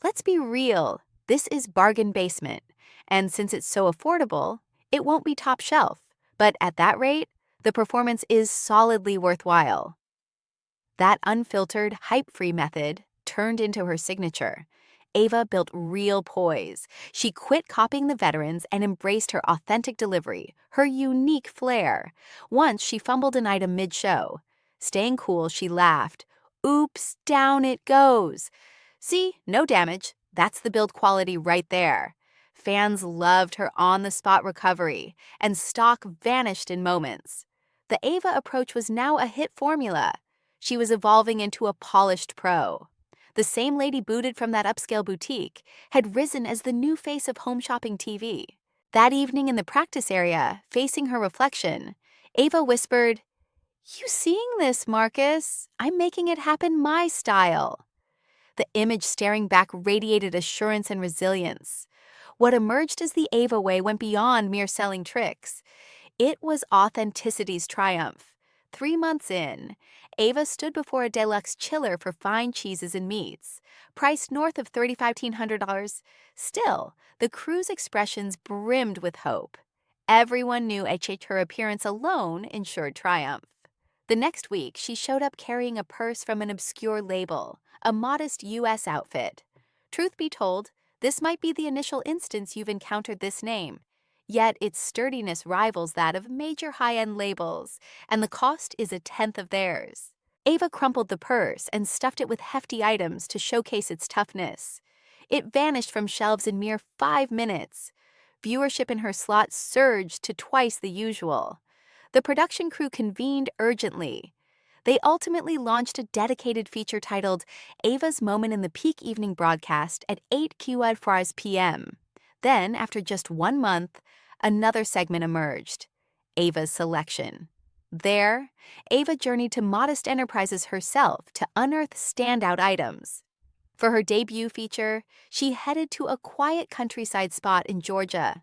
"Let's be real. This is bargain basement, and since it's so affordable, it won't be top shelf. But at that rate, the performance is solidly worthwhile." That unfiltered, hype-free method turned into her signature. Ava built real poise. She quit copying the veterans and embraced her authentic delivery, her unique flair. Once she fumbled an item mid-show. Staying cool, she laughed. "Oops, down it goes." "See, no damage. That's the build quality right there." Fans loved her on-the-spot recovery, and stock vanished in moments. The Ava approach was now a hit formula. She was evolving into a polished pro. The same lady booted from that upscale boutique had risen as the new face of home shopping TV. That evening in the practice area, facing her reflection, Ava whispered, "You seeing this, Marcus? I'm making it happen my style." The image staring back radiated assurance and resilience. What emerged as the Ava way went beyond mere selling tricks. It was authenticity's triumph. 3 months in, Ava stood before a deluxe chiller for fine cheeses and meats, priced north of $3,500. Still, the crew's expressions brimmed with hope. Everyone knew her appearance alone ensured triumph. The next week, she showed up carrying a purse from an obscure label, a modest U.S. outfit. Truth be told, this might be the initial instance you've encountered this name. Yet its sturdiness rivals that of major high-end labels, and the cost is 1/10 of theirs. Ava crumpled the purse and stuffed it with hefty items to showcase its toughness. It vanished from shelves in mere 5 minutes. Viewership in her slot surged to twice the usual. The production crew convened urgently. They ultimately launched a dedicated feature titled Ava's Moment in the Peak Evening Broadcast at 8:04 p.m. Then, after just 1 month, another segment emerged, Ava's Selection. There, Ava journeyed to Modest Enterprises herself to unearth standout items. For her debut feature, she headed to a quiet countryside spot in Georgia.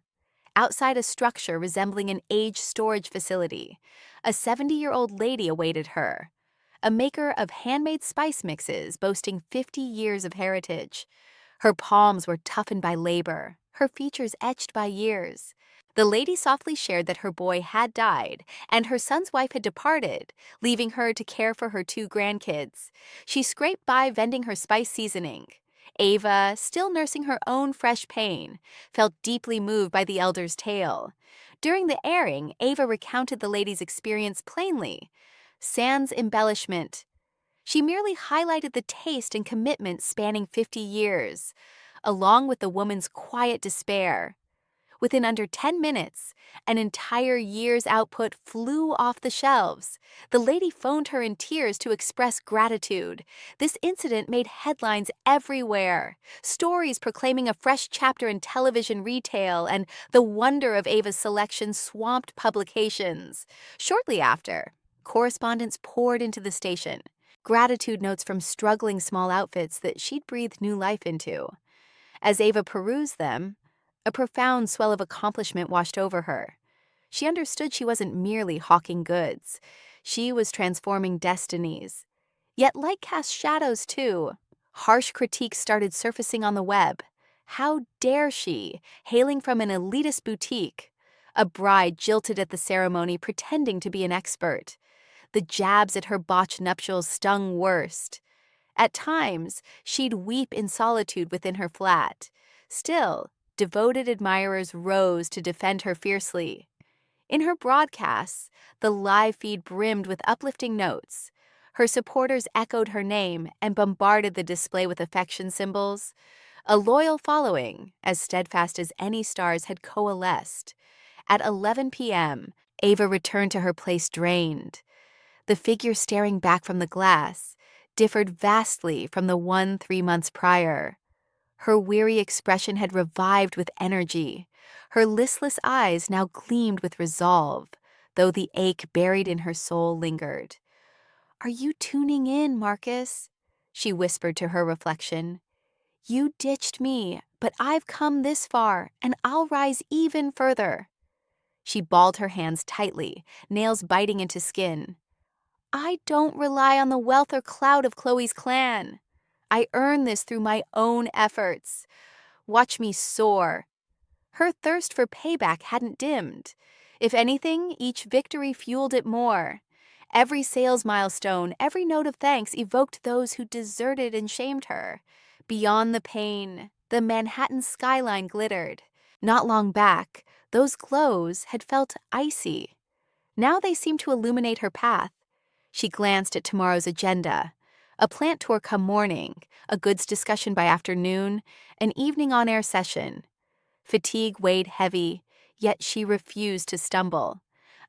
Outside a structure resembling an aged storage facility, a 70-year-old lady awaited her, a maker of handmade spice mixes boasting 50 years of heritage. Her palms were toughened by labor, her features etched by years. The lady softly shared that her boy had died and her son's wife had departed, leaving her to care for her 2 grandkids. She scraped by vending her spice seasoning. Ava, still nursing her own fresh pain, felt deeply moved by the elder's tale. During the airing, Ava recounted the lady's experience plainly, sans embellishment. She merely highlighted the taste and commitment spanning 50 years, along with the woman's quiet despair. Within under 10 minutes, an entire year's output flew off the shelves. The lady phoned her in tears to express gratitude. This incident made headlines everywhere, stories proclaiming a fresh chapter in television retail, and the wonder of Ava's selection swamped publications. Shortly after, correspondents poured into the station, gratitude notes from struggling small outfits that she'd breathed new life into. As Ava perused them, a profound swell of accomplishment washed over her. She understood she wasn't merely hawking goods. She was transforming destinies. Yet light cast shadows, too. Harsh critiques started surfacing on the web. How dare she, hailing from an elitist boutique? A bride jilted at the ceremony pretending to be an expert. The jabs at her botched nuptials stung worst. At times, she'd weep in solitude within her flat. Still, devoted admirers rose to defend her fiercely. In her broadcasts, the live feed brimmed with uplifting notes. Her supporters echoed her name and bombarded the display with affection symbols. A loyal following, as steadfast as any stars, had coalesced. At 11 p.m., Ava returned to her place drained. The figure staring back from the glass differed vastly from the one 3 months prior. Her weary expression had revived with energy. Her listless eyes now gleamed with resolve, though the ache buried in her soul lingered. "Are you tuning in, Marcus?" she whispered to her reflection. "You ditched me, but I've come this far, and I'll rise even further." She balled her hands tightly, nails biting into skin. "I don't rely on the wealth or clout of Chloe's clan. I earned this through my own efforts. Watch me soar." Her thirst for payback hadn't dimmed. If anything, each victory fueled it more. Every sales milestone, every note of thanks evoked those who deserted and shamed her. Beyond the pain, the Manhattan skyline glittered. Not long back, those glows had felt icy. Now they seemed to illuminate her path. She glanced at tomorrow's agenda. A plant tour come morning, a goods discussion by afternoon, an evening on-air session. Fatigue weighed heavy, yet she refused to stumble.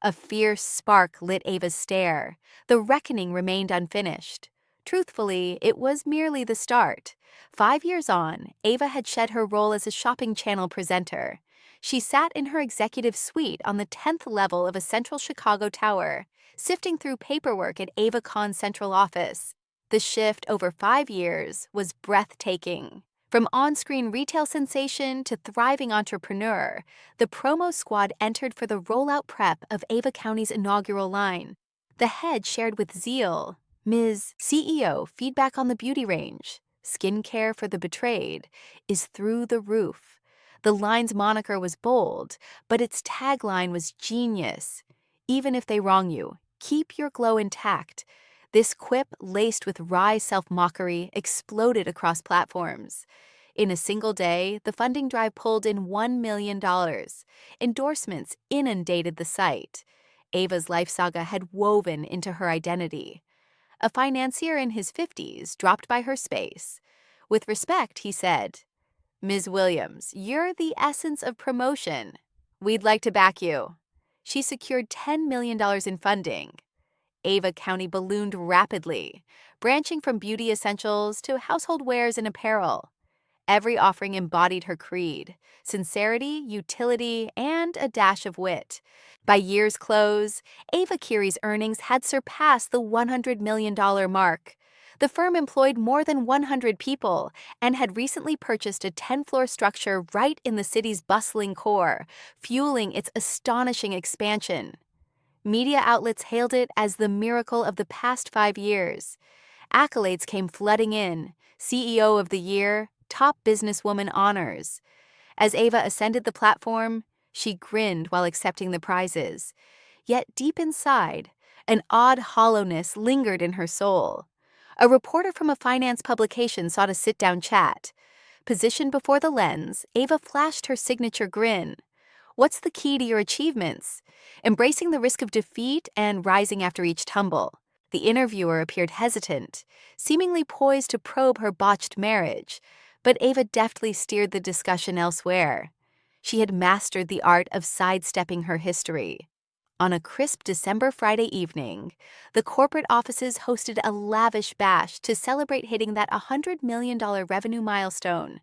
A fierce spark lit Ava's stare. The reckoning remained unfinished. Truthfully, it was merely the start. 5 years on, Ava had shed her role as a shopping channel presenter. She sat in her executive suite on the 10th level of a central Chicago tower, sifting through paperwork at AvaCon's central office. The shift over 5 years was breathtaking. From on-screen retail sensation to thriving entrepreneur, the promo squad entered for the rollout prep of Ava County's inaugural line. The head shared with zeal, "Ms. CEO, feedback on the beauty range. Skincare for the betrayed is through the roof." The line's moniker was bold, but its tagline was genius. "Even if they wrong you, keep your glow intact." This quip, laced with wry self-mockery, exploded across platforms. In a single day, the funding drive pulled in $1 million. Endorsements inundated the site. Ava's life saga had woven into her identity. A financier in his 50s dropped by her space. With respect, he said, "Ms. Williams, you're the essence of promotion. We'd like to back you." She secured $10 million in funding. Ava County ballooned rapidly, branching from beauty essentials to household wares and apparel. Every offering embodied her creed: sincerity, utility, and a dash of wit. By year's close, Ava Cury's earnings had surpassed the $100 million mark. The firm employed more than 100 people and had recently purchased a 10-floor structure right in the city's bustling core, fueling its astonishing expansion. Media outlets hailed it as the miracle of the past 5 years. Accolades came flooding in: CEO of the Year, top businesswoman honors. As Ava ascended the platform, she grinned while accepting the prizes. Yet deep inside, an odd hollowness lingered in her soul. A reporter from a finance publication sought a sit-down chat. Positioned before the lens, Ava flashed her signature grin. "What's the key to your achievements?" "Embracing the risk of defeat and rising after each tumble." The interviewer appeared hesitant, seemingly poised to probe her botched marriage, but Ava deftly steered the discussion elsewhere. She had mastered the art of sidestepping her history. On a crisp December Friday evening, the corporate offices hosted a lavish bash to celebrate hitting that $100 million revenue milestone.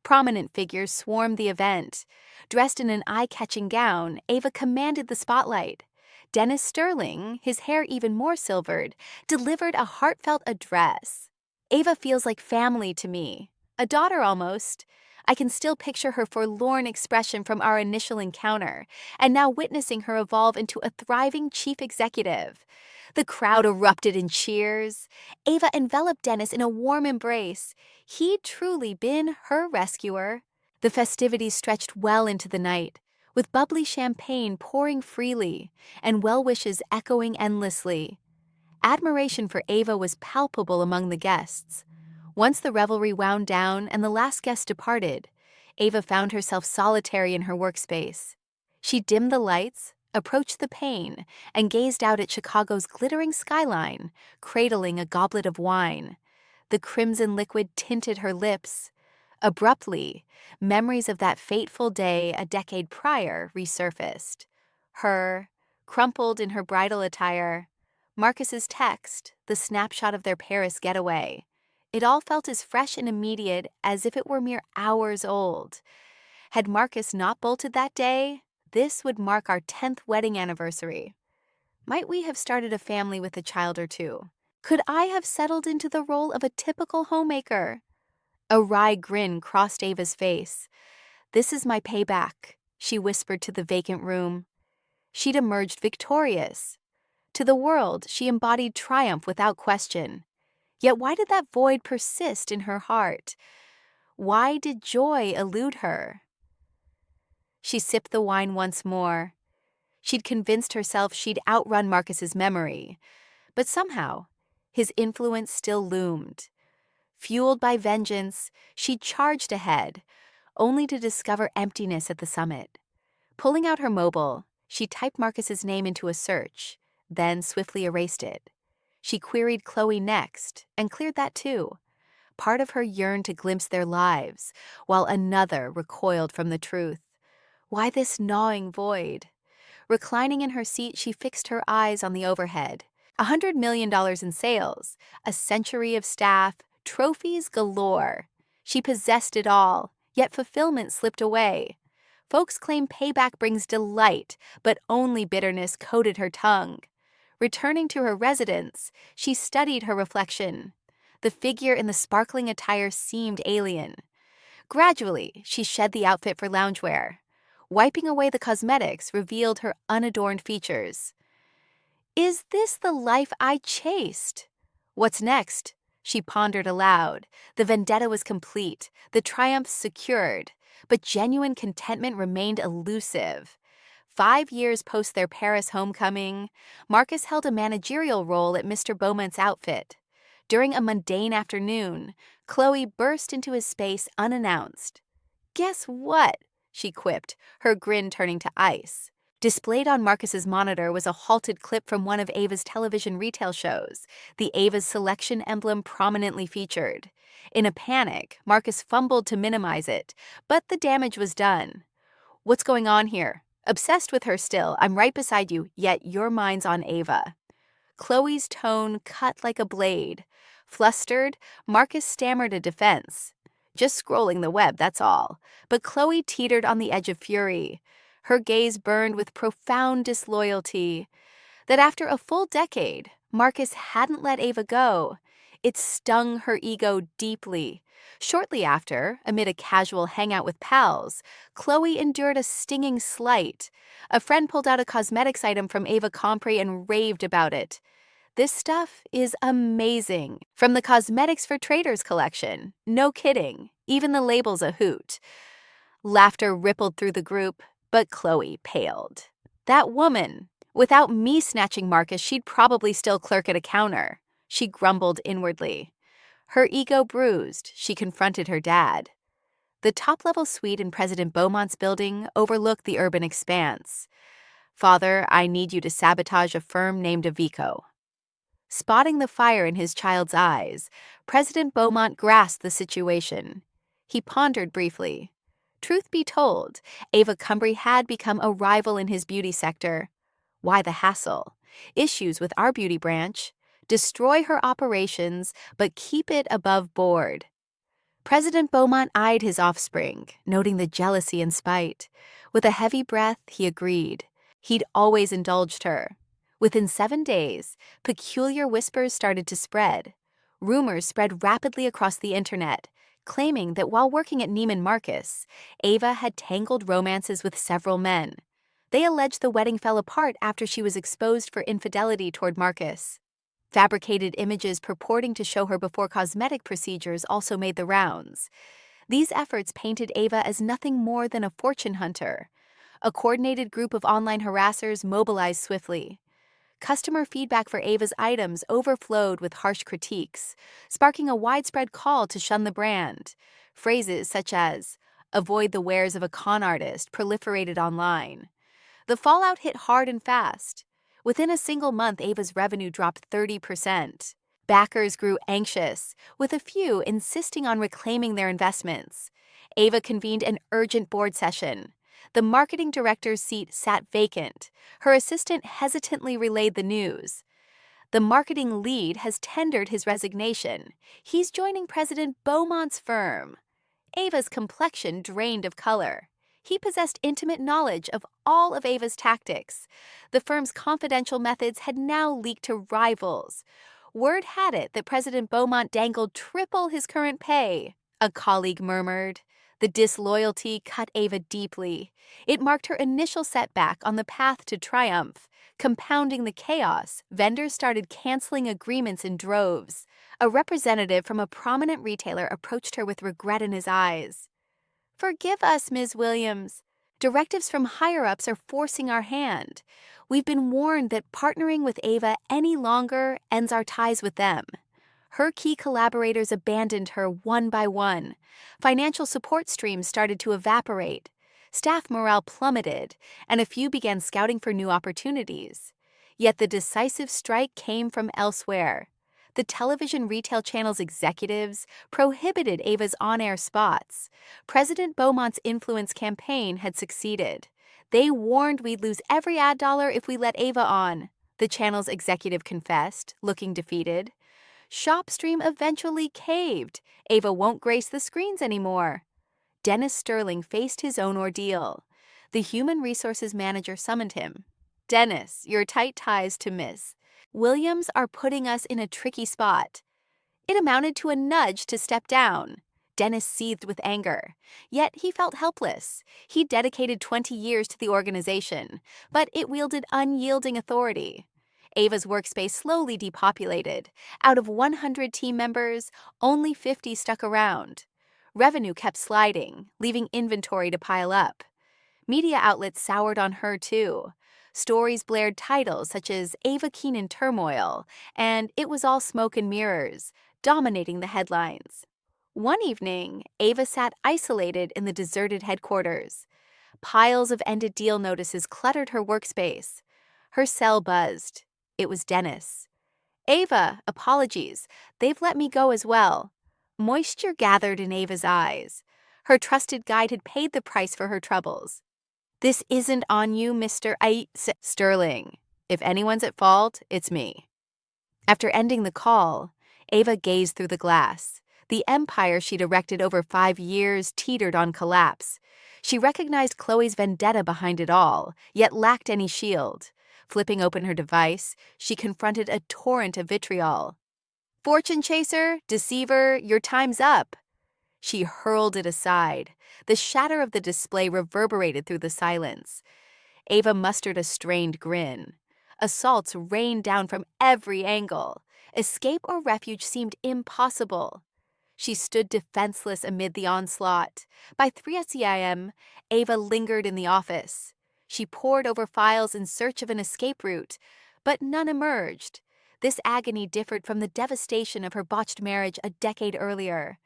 Prominent figures swarmed the event. Dressed in an eye-catching gown, Ava commanded the spotlight. Dennis Sterling, his hair even more silvered, delivered a heartfelt address. "Ava feels like family to me. A daughter almost. I can still picture her forlorn expression from our initial encounter, and now witnessing her evolve into a thriving chief executive." The crowd erupted in cheers. Ava enveloped Dennis in a warm embrace. He'd truly been her rescuer. The festivities stretched well into the night, with bubbly champagne pouring freely and well wishes echoing endlessly. Admiration for Ava was palpable among the guests. Once the revelry wound down and the last guest departed, Ava found herself solitary in her workspace. She dimmed the lights, approached the pane, and gazed out at Chicago's glittering skyline, cradling a goblet of wine. The crimson liquid tinted her lips. Abruptly, memories of that fateful day a decade prior resurfaced. Her, crumpled in her bridal attire, Marcus's text, the snapshot of their Paris getaway. It all felt as fresh and immediate as if it were mere hours old. Had Marcus not bolted that day, this would mark our 10th wedding anniversary. Might we have started a family with a child or two? Could I have settled into the role of a typical homemaker? A wry grin crossed Ava's face. "This is my payback," she whispered to the vacant room. She'd emerged victorious. To the world, she embodied triumph without question. Yet why did that void persist in her heart? Why did joy elude her? She sipped the wine once more. She'd convinced herself she'd outrun Marcus's memory, but somehow, his influence still loomed. Fueled by vengeance, she charged ahead, only to discover emptiness at the summit. Pulling out her mobile, she typed Marcus's name into a search, then swiftly erased it. She queried Chloe next, and cleared that too. Part of her yearned to glimpse their lives, while another recoiled from the truth. Why this gnawing void? Reclining in her seat, she fixed her eyes on the overhead. $100 million in sales, a century of staff, trophies galore. She possessed it all, yet fulfillment slipped away. Folks claim payback brings delight, but only bitterness coated her tongue. Returning to her residence, she studied her reflection. The figure in the sparkling attire seemed alien. Gradually, she shed the outfit for loungewear. Wiping away the cosmetics revealed her unadorned features. Is this the life I chased? What's next? She pondered aloud. The vendetta was complete, the triumph secured, but genuine contentment remained elusive. 5 years post their Paris homecoming, Marcus held a managerial role at Mr. Beaumont's outfit. During a mundane afternoon, Chloe burst into his space unannounced. "Guess what?" she quipped, her grin turning to ice. Displayed on Marcus's monitor was a halted clip from one of Ava's television retail shows, the Ava's Selection emblem prominently featured. In a panic, Marcus fumbled to minimize it, but the damage was done. "What's going on here? Obsessed with her still. I'm right beside you, yet your mind's on Ava." Chloe's tone cut like a blade. Flustered, Marcus stammered a defense. "Just scrolling the web, that's all." But Chloe teetered on the edge of fury. Her gaze burned with profound disloyalty. That after a full decade, Marcus hadn't let Ava go. It stung her ego deeply. Shortly after, amid a casual hangout with pals, Chloe endured a stinging slight. A friend pulled out a cosmetics item from Ava Compre and raved about it. "This stuff is amazing. From the Cosmetics for Traders collection. No kidding. Even the label's a hoot." Laughter rippled through the group, but Chloe paled. "That woman. Without me snatching Marcus, she'd probably still clerk at a counter." She grumbled inwardly. Her ego bruised, she confronted her dad. The top-level suite in President Beaumont's building overlooked the urban expanse. "Father, I need you to sabotage a firm named Avico." Spotting the fire in his child's eyes, President Beaumont grasped the situation. He pondered briefly. Truth be told, Ava Cumbry had become a rival in his beauty sector. Why the hassle? Issues with our beauty branch. Destroy her operations, but keep it above board. President Beaumont eyed his offspring, noting the jealousy and spite. With a heavy breath, he agreed. He'd always indulged her. Within 7 days, peculiar whispers started to spread. Rumors spread rapidly across the internet, claiming that while working at Neiman Marcus, Ava had tangled romances with several men. They alleged the wedding fell apart after she was exposed for infidelity toward Marcus. Fabricated images purporting to show her before cosmetic procedures also made the rounds. These efforts painted Ava as nothing more than a fortune hunter. A coordinated group of online harassers mobilized swiftly. Customer feedback for Ava's items overflowed with harsh critiques, sparking a widespread call to shun the brand. Phrases such as, "avoid the wares of a con artist," proliferated online. The fallout hit hard and fast. Within a single month, Ava's revenue dropped 30%. Backers grew anxious, with a few insisting on reclaiming their investments. Ava convened an urgent board session. The marketing director's seat sat vacant. Her assistant hesitantly relayed the news. "The marketing lead has tendered his resignation. He's joining President Beaumont's firm." Ava's complexion drained of color. He possessed intimate knowledge of all of Ava's tactics. The firm's confidential methods had now leaked to rivals. Word had it that President Beaumont dangled triple his current pay. A colleague murmured. The disloyalty cut Ava deeply. It marked her initial setback on the path to triumph. Compounding the chaos, vendors started canceling agreements in droves. A representative from a prominent retailer approached her with regret in his eyes. "Forgive us, Ms. Williams. Directives from higher-ups are forcing our hand. We've been warned that partnering with Ava any longer ends our ties with them." Her key collaborators abandoned her one by one. Financial support streams started to evaporate. Staff morale plummeted, and a few began scouting for new opportunities. Yet the decisive strike came from elsewhere. The television retail channel's executives prohibited Ava's on-air spots. President Beaumont's influence campaign had succeeded. "They warned we'd lose every ad dollar if we let Ava on," the channel's executive confessed, looking defeated. ShopStream eventually caved. Ava won't grace the screens anymore. Dennis Sterling faced his own ordeal. The human resources manager summoned him. "Dennis, your tight ties to Miss Williams are putting us in a tricky spot." It amounted to a nudge to step down. Dennis seethed with anger. Yet he felt helpless. He'd dedicated 20 years to the organization, but it wielded unyielding authority. Ava's workspace slowly depopulated. Out of 100 team members, only 50 stuck around. Revenue kept sliding, leaving inventory to pile up. Media outlets soured on her, too. Stories blared titles such as "Ava Keen in Turmoil" and "It Was All Smoke and Mirrors," dominating the headlines. One evening, Ava sat isolated in the deserted headquarters. Piles of ended deal notices cluttered her workspace. Her cell buzzed. It was Dennis. Ava, apologies. They've let me go as well. Moisture gathered in Ava's eyes. Her trusted guide had paid the price for her troubles. This isn't on you, Mr. Sterling. If anyone's at fault, it's me. After ending the call, Ava gazed through the glass. The empire she'd erected over 5 years teetered on collapse. She recognized Chloe's vendetta behind it all, yet lacked any shield. Flipping open her device, she confronted a torrent of vitriol. "Fortune chaser, deceiver, your time's up." She hurled it aside. The shatter of the display reverberated through the silence. Ava mustered a strained grin. Assaults rained down from every angle. Escape or refuge seemed impossible. She stood defenseless amid the onslaught. By 3 a.m., Ava lingered in the office. She pored over files in search of an escape route, but none emerged. This agony differed from the devastation of her botched marriage a decade earlier.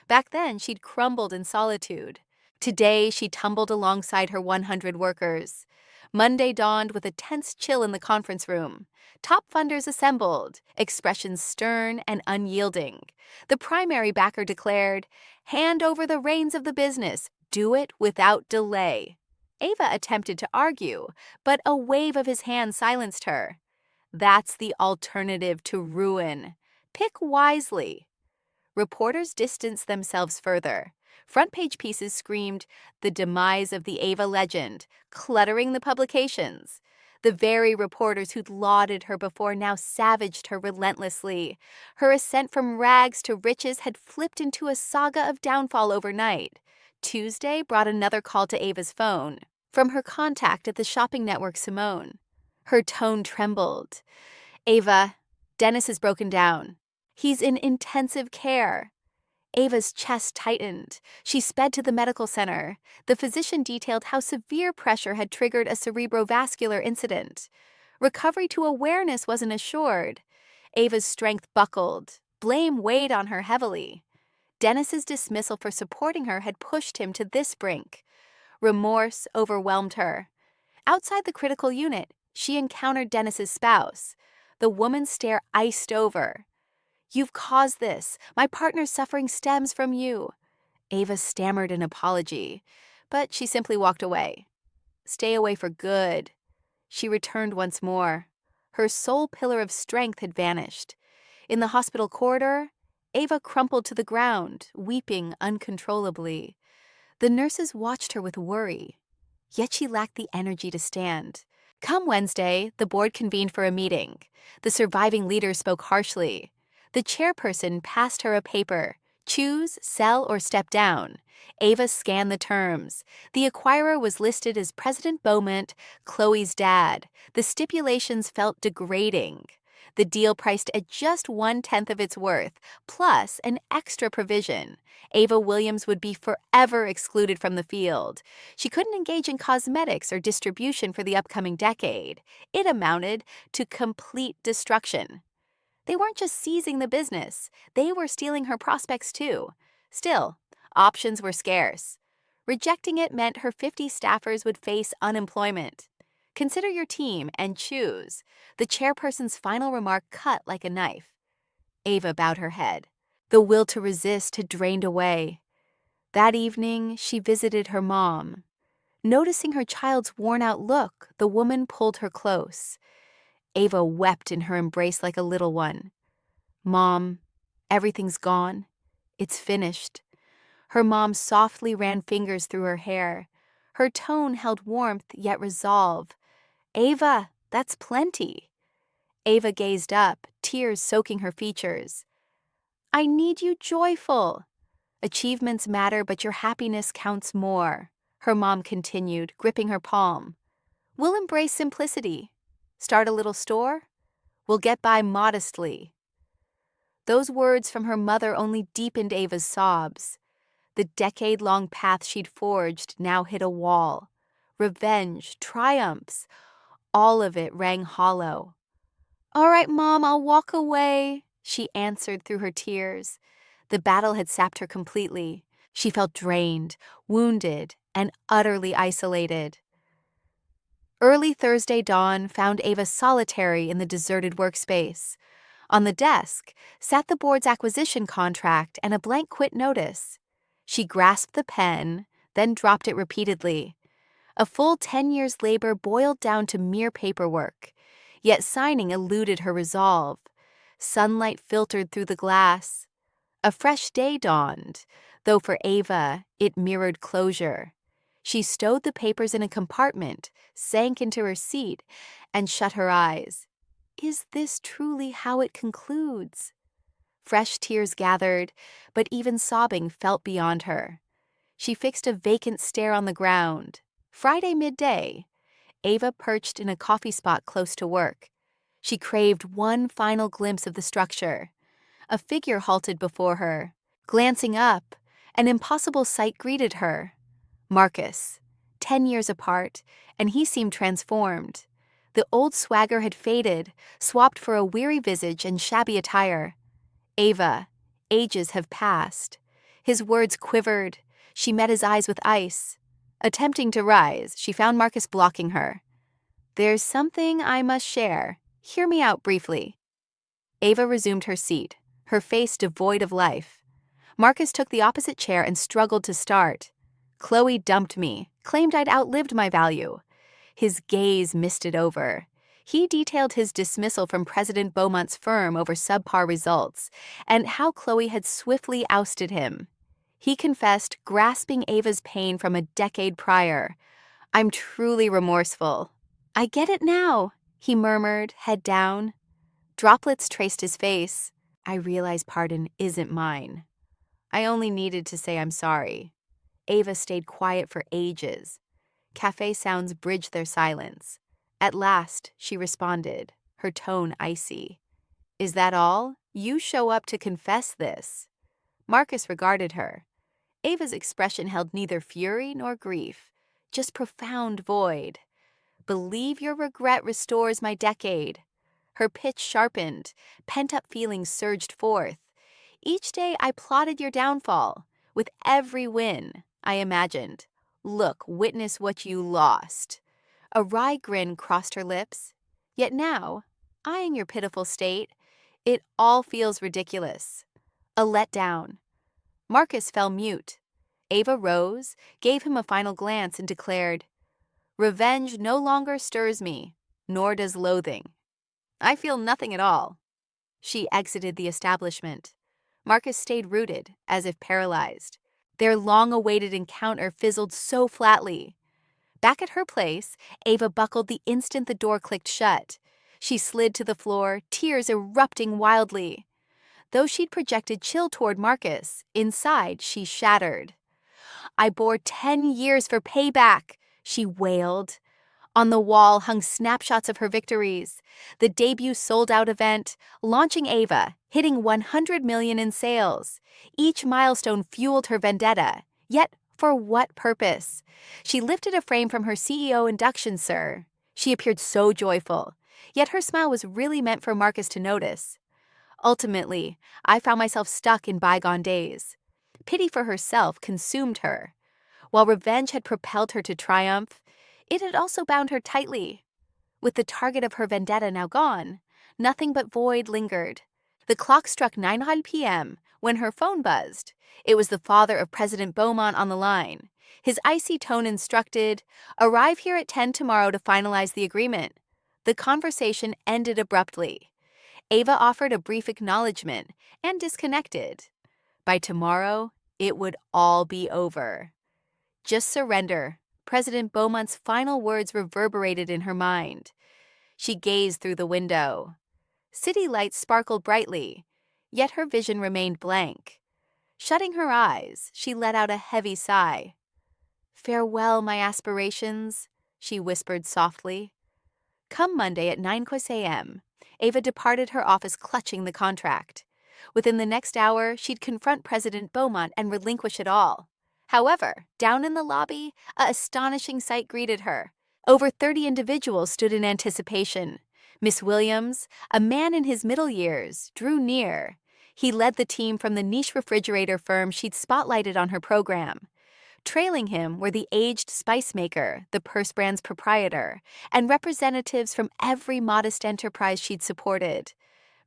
Back then, she'd crumbled in solitude. Today, she tumbled alongside her 100 workers. Monday dawned with a tense chill in the conference room. Top funders assembled, expressions stern and unyielding. The primary backer declared, "Hand over the reins of the business. Do it without delay." Ava attempted to argue, but a wave of his hand silenced her. "That's the alternative to ruin. Pick wisely." Reporters distanced themselves further. Front-page pieces screamed, "The demise of the Ava legend," cluttering the publications. The very reporters who'd lauded her before now savaged her relentlessly. Her ascent from rags to riches had flipped into a saga of downfall overnight. Tuesday brought another call to Ava's phone, from her contact at the shopping network Simone. Her tone trembled. "Ava, Dennis has broken down. He's in intensive care." Ava's chest tightened. She sped to the medical center. The physician detailed how severe pressure had triggered a cerebrovascular incident. Recovery to awareness wasn't assured. Ava's strength buckled. Blame weighed on her heavily. Dennis's dismissal for supporting her had pushed him to this brink. Remorse overwhelmed her. Outside the critical unit, she encountered Dennis's spouse. The woman's stare iced over. "You've caused this. My partner's suffering stems from you." Ava stammered an apology, but she simply walked away. Stay away for good. She returned once more. Her sole pillar of strength had vanished. In the hospital corridor, Ava crumpled to the ground, weeping uncontrollably. The nurses watched her with worry, yet she lacked the energy to stand. Come Wednesday, the board convened for a meeting. The surviving leader spoke harshly. The chairperson passed her a paper. Choose, sell, or step down. Ava scanned the terms. The acquirer was listed as President Beaumont, Chloe's dad. The stipulations felt degrading. The deal priced at just 1/10 of its worth, plus an extra provision. Ava Williams would be forever excluded from the field. She couldn't engage in cosmetics or distribution for the upcoming decade. It amounted to complete destruction. They weren't just seizing the business, they were stealing her prospects too. Still, options were scarce. Rejecting it meant her 50 staffers would face unemployment. Consider your team and choose. The chairperson's final remark cut like a knife. Ava bowed her head. The will to resist had drained away. That evening, she visited her mom. Noticing her child's worn-out look, the woman pulled her close. Ava wept in her embrace like a little one. "Mom, everything's gone. It's finished." Her mom softly ran fingers through her hair. Her tone held warmth yet resolve. "Ava, that's plenty." Ava gazed up, tears soaking her features. "I need you joyful." "Achievements matter, but your happiness counts more," her mom continued, gripping her palm. "We'll embrace simplicity. Start a little store? We'll get by modestly." Those words from her mother only deepened Ava's sobs. The decade-long path she'd forged now hit a wall. Revenge, triumphs, all of it rang hollow. "All right, Mom, I'll walk away," she answered through her tears. The battle had sapped her completely. She felt drained, wounded, and utterly isolated. Early Thursday dawn found Ava solitary in the deserted workspace. On the desk sat the board's acquisition contract and a blank quit notice. She grasped the pen, then dropped it repeatedly. A full 10 years' labor boiled down to mere paperwork, yet signing eluded her resolve. Sunlight filtered through the glass. A fresh day dawned, though for Ava it mirrored closure. She stowed the papers in a compartment, sank into her seat, and shut her eyes. Is this truly how it concludes? Fresh tears gathered, but even sobbing felt beyond her. She fixed a vacant stare on the ground. Friday midday. Ava perched in a coffee spot close to work. She craved one final glimpse of the structure. A figure halted before her. Glancing up, an impossible sight greeted her. Marcus, 10 years apart, and he seemed transformed. The old swagger had faded, swapped for a weary visage and shabby attire. Ava, ages have passed. His words quivered. She met his eyes with ice. Attempting to rise, she found Marcus blocking her. There's something I must share. Hear me out briefly. Ava resumed her seat, her face devoid of life. Marcus took the opposite chair and struggled to start. Chloe dumped me, claimed I'd outlived my value. His gaze misted over. He detailed his dismissal from President Beaumont's firm over subpar results, and how Chloe had swiftly ousted him. He confessed, grasping Ava's pain from a decade prior. I'm truly remorseful. I get it now, he murmured, head down. Droplets traced his face. I realize pardon isn't mine. I only needed to say I'm sorry. Ava stayed quiet for ages. Cafe sounds bridged their silence. At last, she responded, her tone icy. Is that all? You show up to confess this. Marcus regarded her. Ava's expression held neither fury nor grief, just profound void. Believe your regret restores my decade. Her pitch sharpened, pent-up feelings surged forth. Each day I plotted your downfall. With every win, I imagined. Look, witness what you lost. A wry grin crossed her lips. Yet now, eyeing your pitiful state, it all feels ridiculous. A letdown. Marcus fell mute. Ava rose, gave him a final glance, and declared, Revenge no longer stirs me, nor does loathing. I feel nothing at all. She exited the establishment. Marcus stayed rooted, as if paralyzed. Their long-awaited encounter fizzled so flatly. Back at her place, Ava buckled the instant the door clicked shut. She slid to the floor, tears erupting wildly. Though she'd projected chill toward Marcus, inside she shattered. I bore 10 years for payback, she wailed. On the wall hung snapshots of her victories. The debut sold-out event, launching Ava, hitting 100 million in sales. Each milestone fueled her vendetta. Yet, for what purpose? She lifted a frame from her CEO induction, sir. She appeared so joyful. Yet her smile was really meant for Marcus to notice. Ultimately, I found myself stuck in bygone days. Pity for herself consumed her. While revenge had propelled her to triumph, it had also bound her tightly. With the target of her vendetta now gone, nothing but void lingered. The clock struck 9 p.m. when her phone buzzed. It was the father of President Beaumont on the line. His icy tone instructed, "Arrive here at 10 tomorrow to finalize the agreement." The conversation ended abruptly. Ava offered a brief acknowledgement and disconnected. By tomorrow, it would all be over. Just surrender. President Beaumont's final words reverberated in her mind. She gazed through the window. City lights sparkled brightly, yet her vision remained blank. Shutting her eyes, she let out a heavy sigh. Farewell, my aspirations, she whispered softly. Come Monday at 9 a.m., Ava departed her office clutching the contract. Within the next hour, she'd confront President Beaumont and relinquish it all. However, down in the lobby, an astonishing sight greeted her. Over 30 individuals stood in anticipation. Miss Williams, a man in his middle years, drew near. He led the team from the niche refrigerator firm she'd spotlighted on her program. Trailing him were the aged spice maker, the purse brand's proprietor, and representatives from every modest enterprise she'd supported.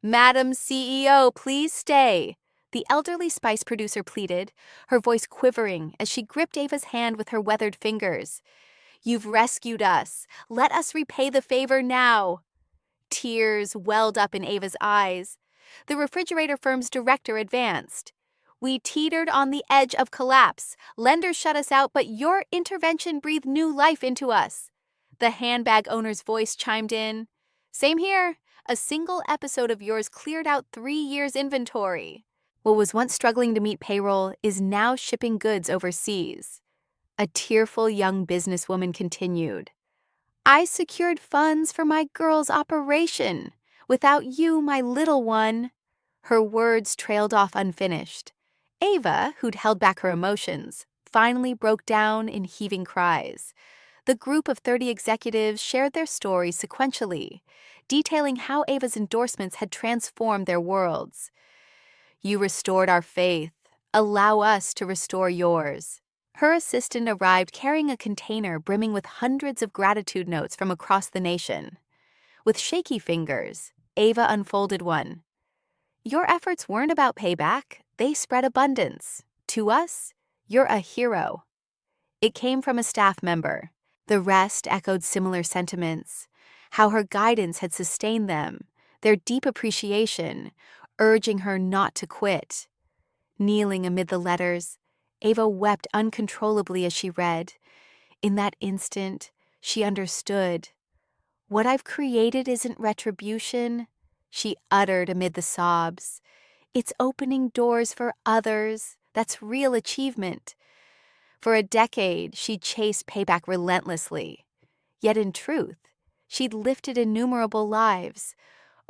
"Madam CEO, please stay," the elderly spice producer pleaded, her voice quivering as she gripped Ava's hand with her weathered fingers. "You've rescued us. Let us repay the favor now." Tears welled up in Ava's eyes. The refrigerator firm's director advanced. "We teetered on the edge of collapse. Lenders shut us out, but your intervention breathed new life into us." The handbag owner's voice chimed in. "Same here. A single episode of yours cleared out 3 years' inventory." What was once struggling to meet payroll is now shipping goods overseas. A tearful young businesswoman continued. "I secured funds for my girl's operation. Without you, my little one." Her words trailed off unfinished. Ava, who'd held back her emotions, finally broke down in heaving cries. The group of 30 executives shared their stories sequentially, detailing how Ava's endorsements had transformed their worlds. "You restored our faith. Allow us to restore yours." Her assistant arrived carrying a container brimming with hundreds of gratitude notes from across the nation. With shaky fingers, Ava unfolded one. "Your efforts weren't about payback. They spread abundance. To us, you're a hero." It came from a staff member. The rest echoed similar sentiments, how her guidance had sustained them, their deep appreciation, urging her not to quit. Kneeling amid the letters, Ava wept uncontrollably as she read. In that instant, she understood. "What I've created isn't retribution," she uttered amid the sobs. "It's opening doors for others. That's real achievement." For a decade, she'd chased payback relentlessly. Yet in truth, she'd lifted innumerable lives.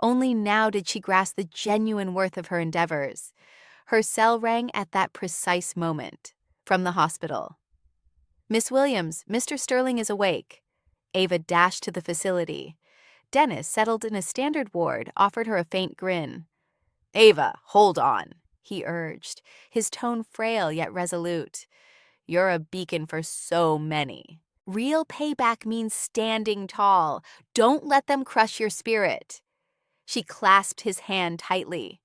Only now did she grasp the genuine worth of her endeavors. Her cell rang at that precise moment. From the hospital. "Miss Williams, Mr. Sterling is awake." Ava dashed to the facility. Dennis, settled in a standard ward, offered her a faint grin. "Ava, hold on," he urged, his tone frail yet resolute. "You're a beacon for so many. Real payback means standing tall. Don't let them crush your spirit." She clasped his hand tightly.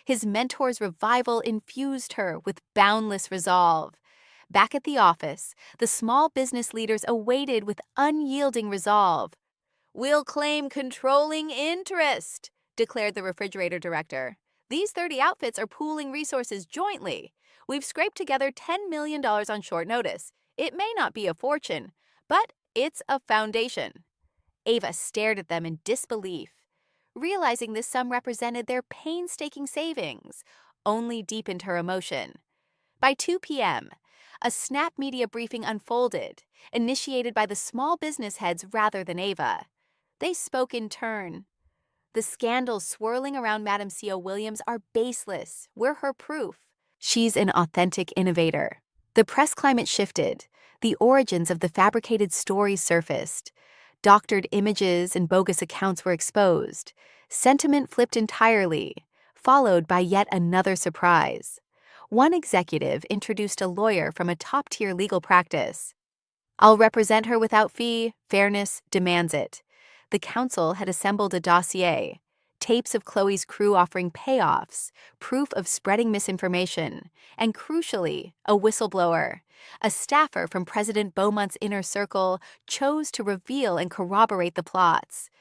His mentor's revival infused her with boundless resolve. Back at the office, the small business leaders awaited with unyielding resolve. "We'll claim controlling interest," declared the refrigerator director. "These 30 outfits are pooling resources jointly. We've scraped together $10 million on short notice. It may not be a fortune, but it's a foundation." Ava stared at them in disbelief. Realizing this sum represented their painstaking savings only deepened her emotion. By 2 p.m., a Snap Media briefing unfolded, initiated by the small business heads rather than Ava. They spoke in turn. "The scandals swirling around Madam C.O. Williams are baseless. We're her proof. She's an authentic innovator." The press climate shifted. The origins of the fabricated stories surfaced. Doctored images and bogus accounts were exposed. Sentiment flipped entirely, followed by yet another surprise. One executive introduced a lawyer from a top-tier legal practice. "I'll represent her without fee. Fairness demands it." The counsel had assembled a dossier, tapes of Chloe's crew offering payoffs, proof of spreading misinformation, and crucially, a whistleblower. A staffer from President Beaumont's inner circle chose to reveal and corroborate the plots.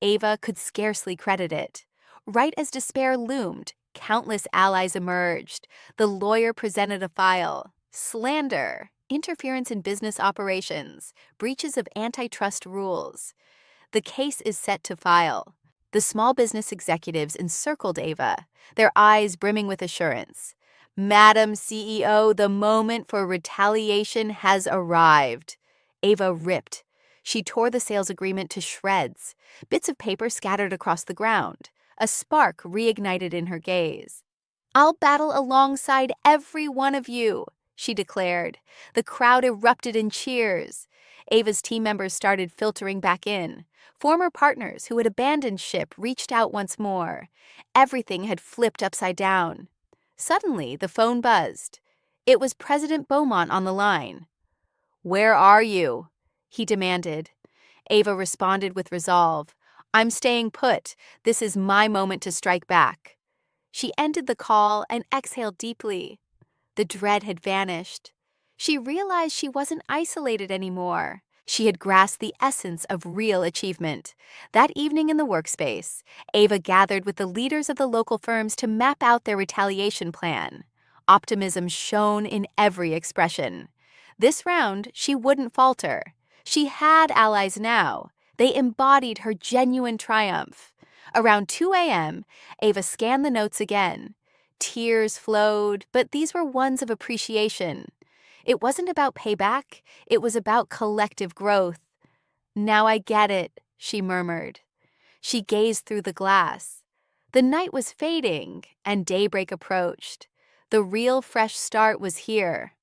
Ava could scarcely credit it. Right as despair loomed, countless allies emerged. The lawyer presented a file. Slander, interference in business operations, breaches of antitrust rules. The case is set to file. The small business executives encircled Ava, their eyes brimming with assurance. "Madam CEO, the moment for retaliation has arrived." Ava ripped. She tore the sales agreement to shreds. Bits of paper scattered across the ground. A spark reignited in her gaze. "I'll battle alongside every one of you," she declared. The crowd erupted in cheers. Ava's team members started filtering back in. Former partners who had abandoned ship reached out once more. Everything had flipped upside down. Suddenly, the phone buzzed. It was President Beaumont on the line. "Where are you?" he demanded. Ava responded with resolve. "I'm staying put. This is my moment to strike back." She ended the call and exhaled deeply. The dread had vanished. She realized she wasn't isolated anymore. She had grasped the essence of real achievement. That evening in the workspace, Ava gathered with the leaders of the local firms to map out their retaliation plan. Optimism shone in every expression. This round, she wouldn't falter. She had allies now. They embodied her genuine triumph. Around 2 a.m., Ava scanned the notes again. Tears flowed, but these were ones of appreciation. It wasn't about payback, it was about collective growth. "Now I get it," she murmured. She gazed through the glass. The night was fading, and daybreak approached. The real fresh start was here.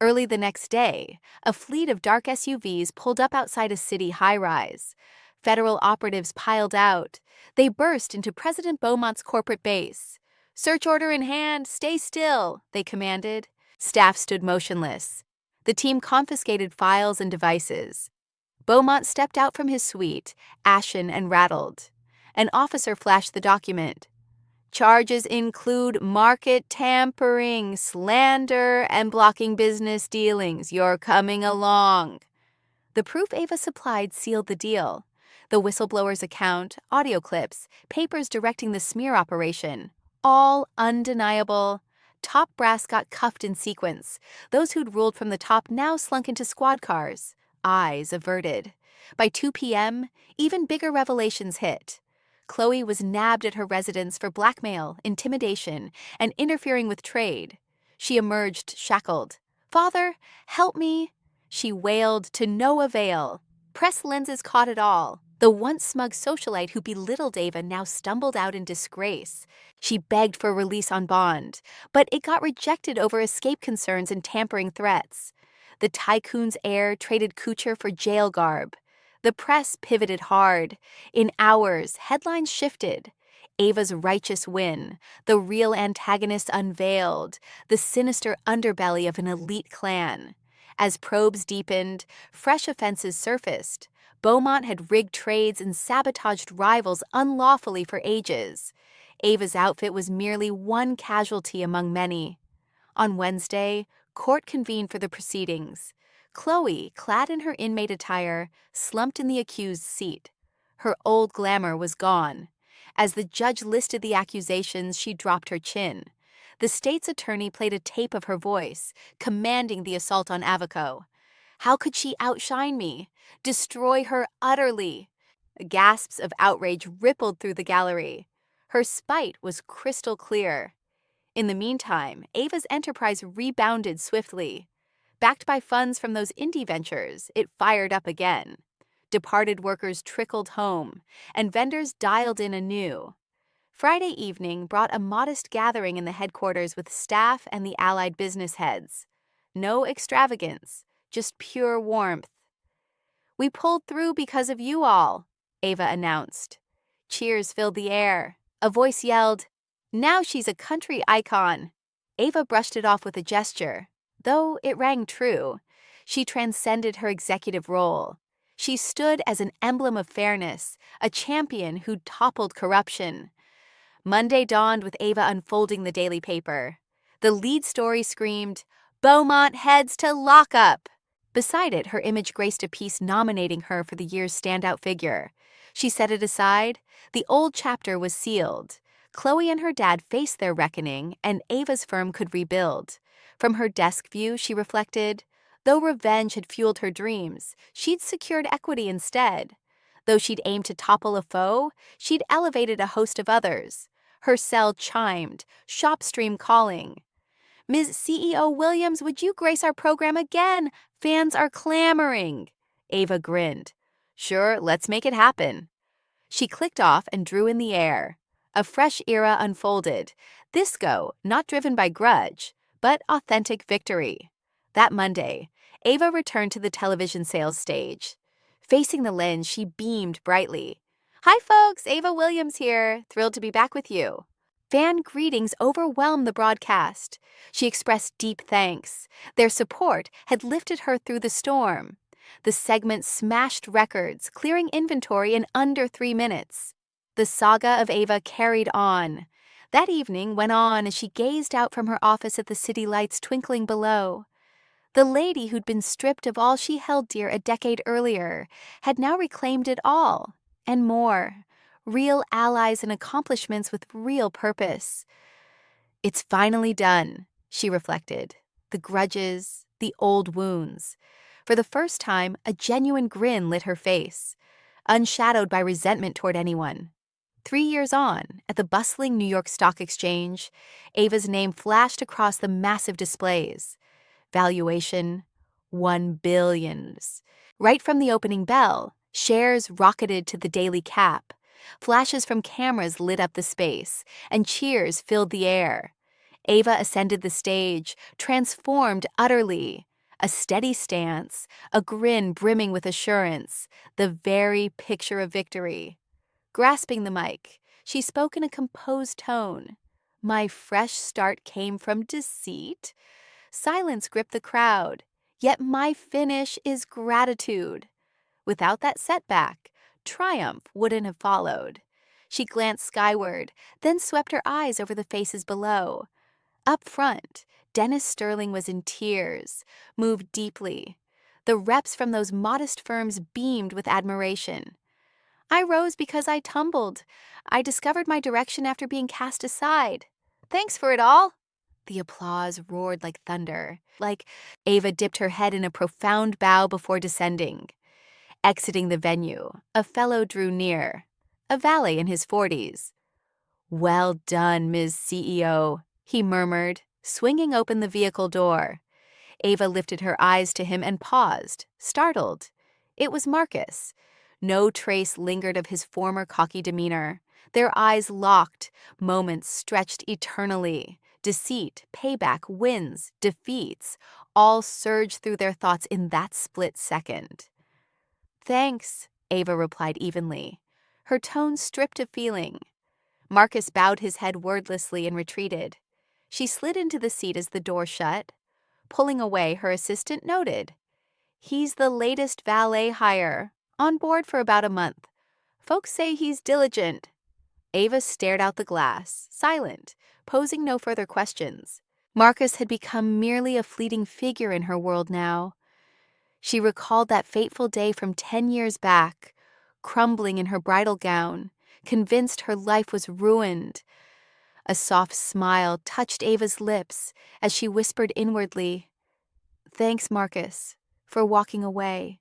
Early the next day, a fleet of dark SUVs pulled up outside a city high-rise. Federal operatives piled out. They burst into President Beaumont's corporate base. "Search order in hand, stay still," they commanded. Staff stood motionless. The team confiscated files and devices. Beaumont stepped out from his suite, ashen and rattled. An officer flashed the document. "Charges include market tampering, slander, and blocking business dealings. You're coming along." The proof Ava supplied sealed the deal. The whistleblower's account, audio clips, papers directing the smear operation, all undeniable. Top brass got cuffed in sequence. Those who'd ruled from the top now slunk into squad cars, eyes averted. By 2 p.m., even bigger revelations hit. Chloe was nabbed at her residence for blackmail, intimidation, and interfering with trade. She emerged shackled. "Father, help me!" she wailed to no avail. Press lenses caught it all. The once smug socialite who belittled Ava now stumbled out in disgrace. She begged for release on bond, but it got rejected over escape concerns and tampering threats. The tycoon's heir traded Kuchar for jail garb. The press pivoted hard. In hours, headlines shifted. Ava's righteous win, the real antagonist unveiled, the sinister underbelly of an elite clan. As probes deepened, fresh offenses surfaced. Beaumont had rigged trades and sabotaged rivals unlawfully for ages. Ava's outfit was merely one casualty among many. On Wednesday, court convened for the proceedings. Chloe, clad in her inmate attire, slumped in the accused's seat. Her old glamour was gone. As the judge listed the accusations, she dropped her chin. The state's attorney played a tape of her voice, commanding the assault on Avaco. How could she outshine me? Destroy her utterly? Gasps of outrage rippled through the gallery. Her spite was crystal clear. In the meantime, Ava's enterprise rebounded swiftly. Backed by funds from those indie ventures, it fired up again. Departed workers trickled home, and vendors dialed in anew. Friday evening brought a modest gathering in the headquarters with staff and the allied business heads. No extravagance, just pure warmth. "We pulled through because of you all," Ava announced. Cheers filled the air. A voice yelled, "Now she's a country icon." Ava brushed it off with a gesture. Though it rang true. She transcended her executive role. She stood as an emblem of fairness, a champion who toppled corruption. Monday dawned with Ava unfolding the daily paper. The lead story screamed, "Beaumont heads to lockup." Beside it, her image graced a piece nominating her for the year's standout figure. She set it aside. The old chapter was sealed. Chloe and her dad faced their reckoning, and Ava's firm could rebuild. From her desk view, she reflected, though revenge had fueled her dreams, she'd secured equity instead. Though she'd aimed to topple a foe, she'd elevated a host of others. Her cell chimed, ShopStream calling. "Ms. CEO Williams, would you grace our program again? Fans are clamoring." Ava grinned. "Sure, let's make it happen." She clicked off and drew in the air. A fresh era unfolded. This go, not driven by grudge, but authentic victory. That Monday, Ava returned to the television sales stage. Facing the lens, she beamed brightly. "Hi folks, Ava Williams here. Thrilled to be back with you." Fan greetings overwhelmed the broadcast. She expressed deep thanks. Their support had lifted her through the storm. The segment smashed records, clearing inventory in under 3 minutes. The saga of Ava carried on. That evening went on as she gazed out from her office at the city lights twinkling below. The lady who'd been stripped of all she held dear a decade earlier had now reclaimed it all, and more. Real allies and accomplishments with real purpose. It's finally done, she reflected. The grudges, the old wounds. For the first time, a genuine grin lit her face, unshadowed by resentment toward anyone. 3 years on, at the bustling New York Stock Exchange, Ava's name flashed across the massive displays. Valuation, $1 billion. Right from the opening bell, shares rocketed to the daily cap. Flashes from cameras lit up the space, and cheers filled the air. Ava ascended the stage, transformed utterly. A steady stance, a grin brimming with assurance, the very picture of victory. Grasping the mic, she spoke in a composed tone. My fresh start came from deceit. Silence gripped the crowd, yet my finish is gratitude. Without that setback, triumph wouldn't have followed. She glanced skyward, then swept her eyes over the faces below. Up front, Dennis Sterling was in tears, moved deeply. The reps from those modest firms beamed with admiration. I rose because I tumbled. I discovered my direction after being cast aside. Thanks for it all. The applause roared like thunder. Ava dipped her head in a profound bow before descending. Exiting the venue, a fellow drew near, a valet in his 40s. Well done, Ms. CEO, he murmured, swinging open the vehicle door. Ava lifted her eyes to him and paused, startled. It was Marcus. No trace lingered of his former cocky demeanor. Their eyes locked, moments stretched eternally. Deceit, payback, wins, defeats, all surged through their thoughts in that split second. Thanks, Ava replied evenly, her tone stripped of feeling. Marcus bowed his head wordlessly and retreated. She slid into the seat as the door shut. Pulling away, her assistant noted. He's the latest valet hire, on board for about a month. Folks say he's diligent. Ava stared out the glass, silent, posing no further questions. Marcus had become merely a fleeting figure in her world now. She recalled that fateful day from 10 years back, crumbling in her bridal gown, convinced her life was ruined. A soft smile touched Ava's lips as she whispered inwardly, Thanks, Marcus, for walking away.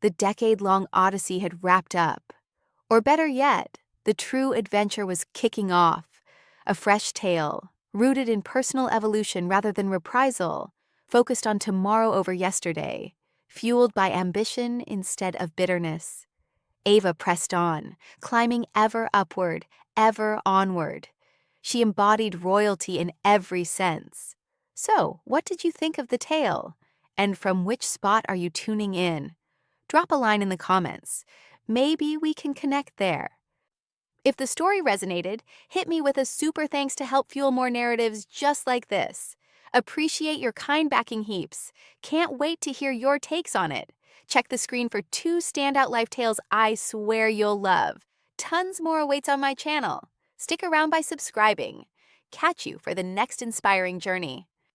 The decade-long odyssey had wrapped up. Or better yet, the true adventure was kicking off. A fresh tale, rooted in personal evolution rather than reprisal, focused on tomorrow over yesterday, fueled by ambition instead of bitterness. Ava pressed on, climbing ever upward, ever onward. She embodied royalty in every sense. So, what did you think of the tale? And from which spot are you tuning in? Drop a line in the comments. Maybe we can connect there. If the story resonated, hit me with a super thanks to help fuel more narratives just like this. Appreciate your kind backing heaps. Can't wait to hear your takes on it. Check the screen for 2 standout life tales I swear you'll love. Tons more awaits on my channel. Stick around by subscribing. Catch you for the next inspiring journey.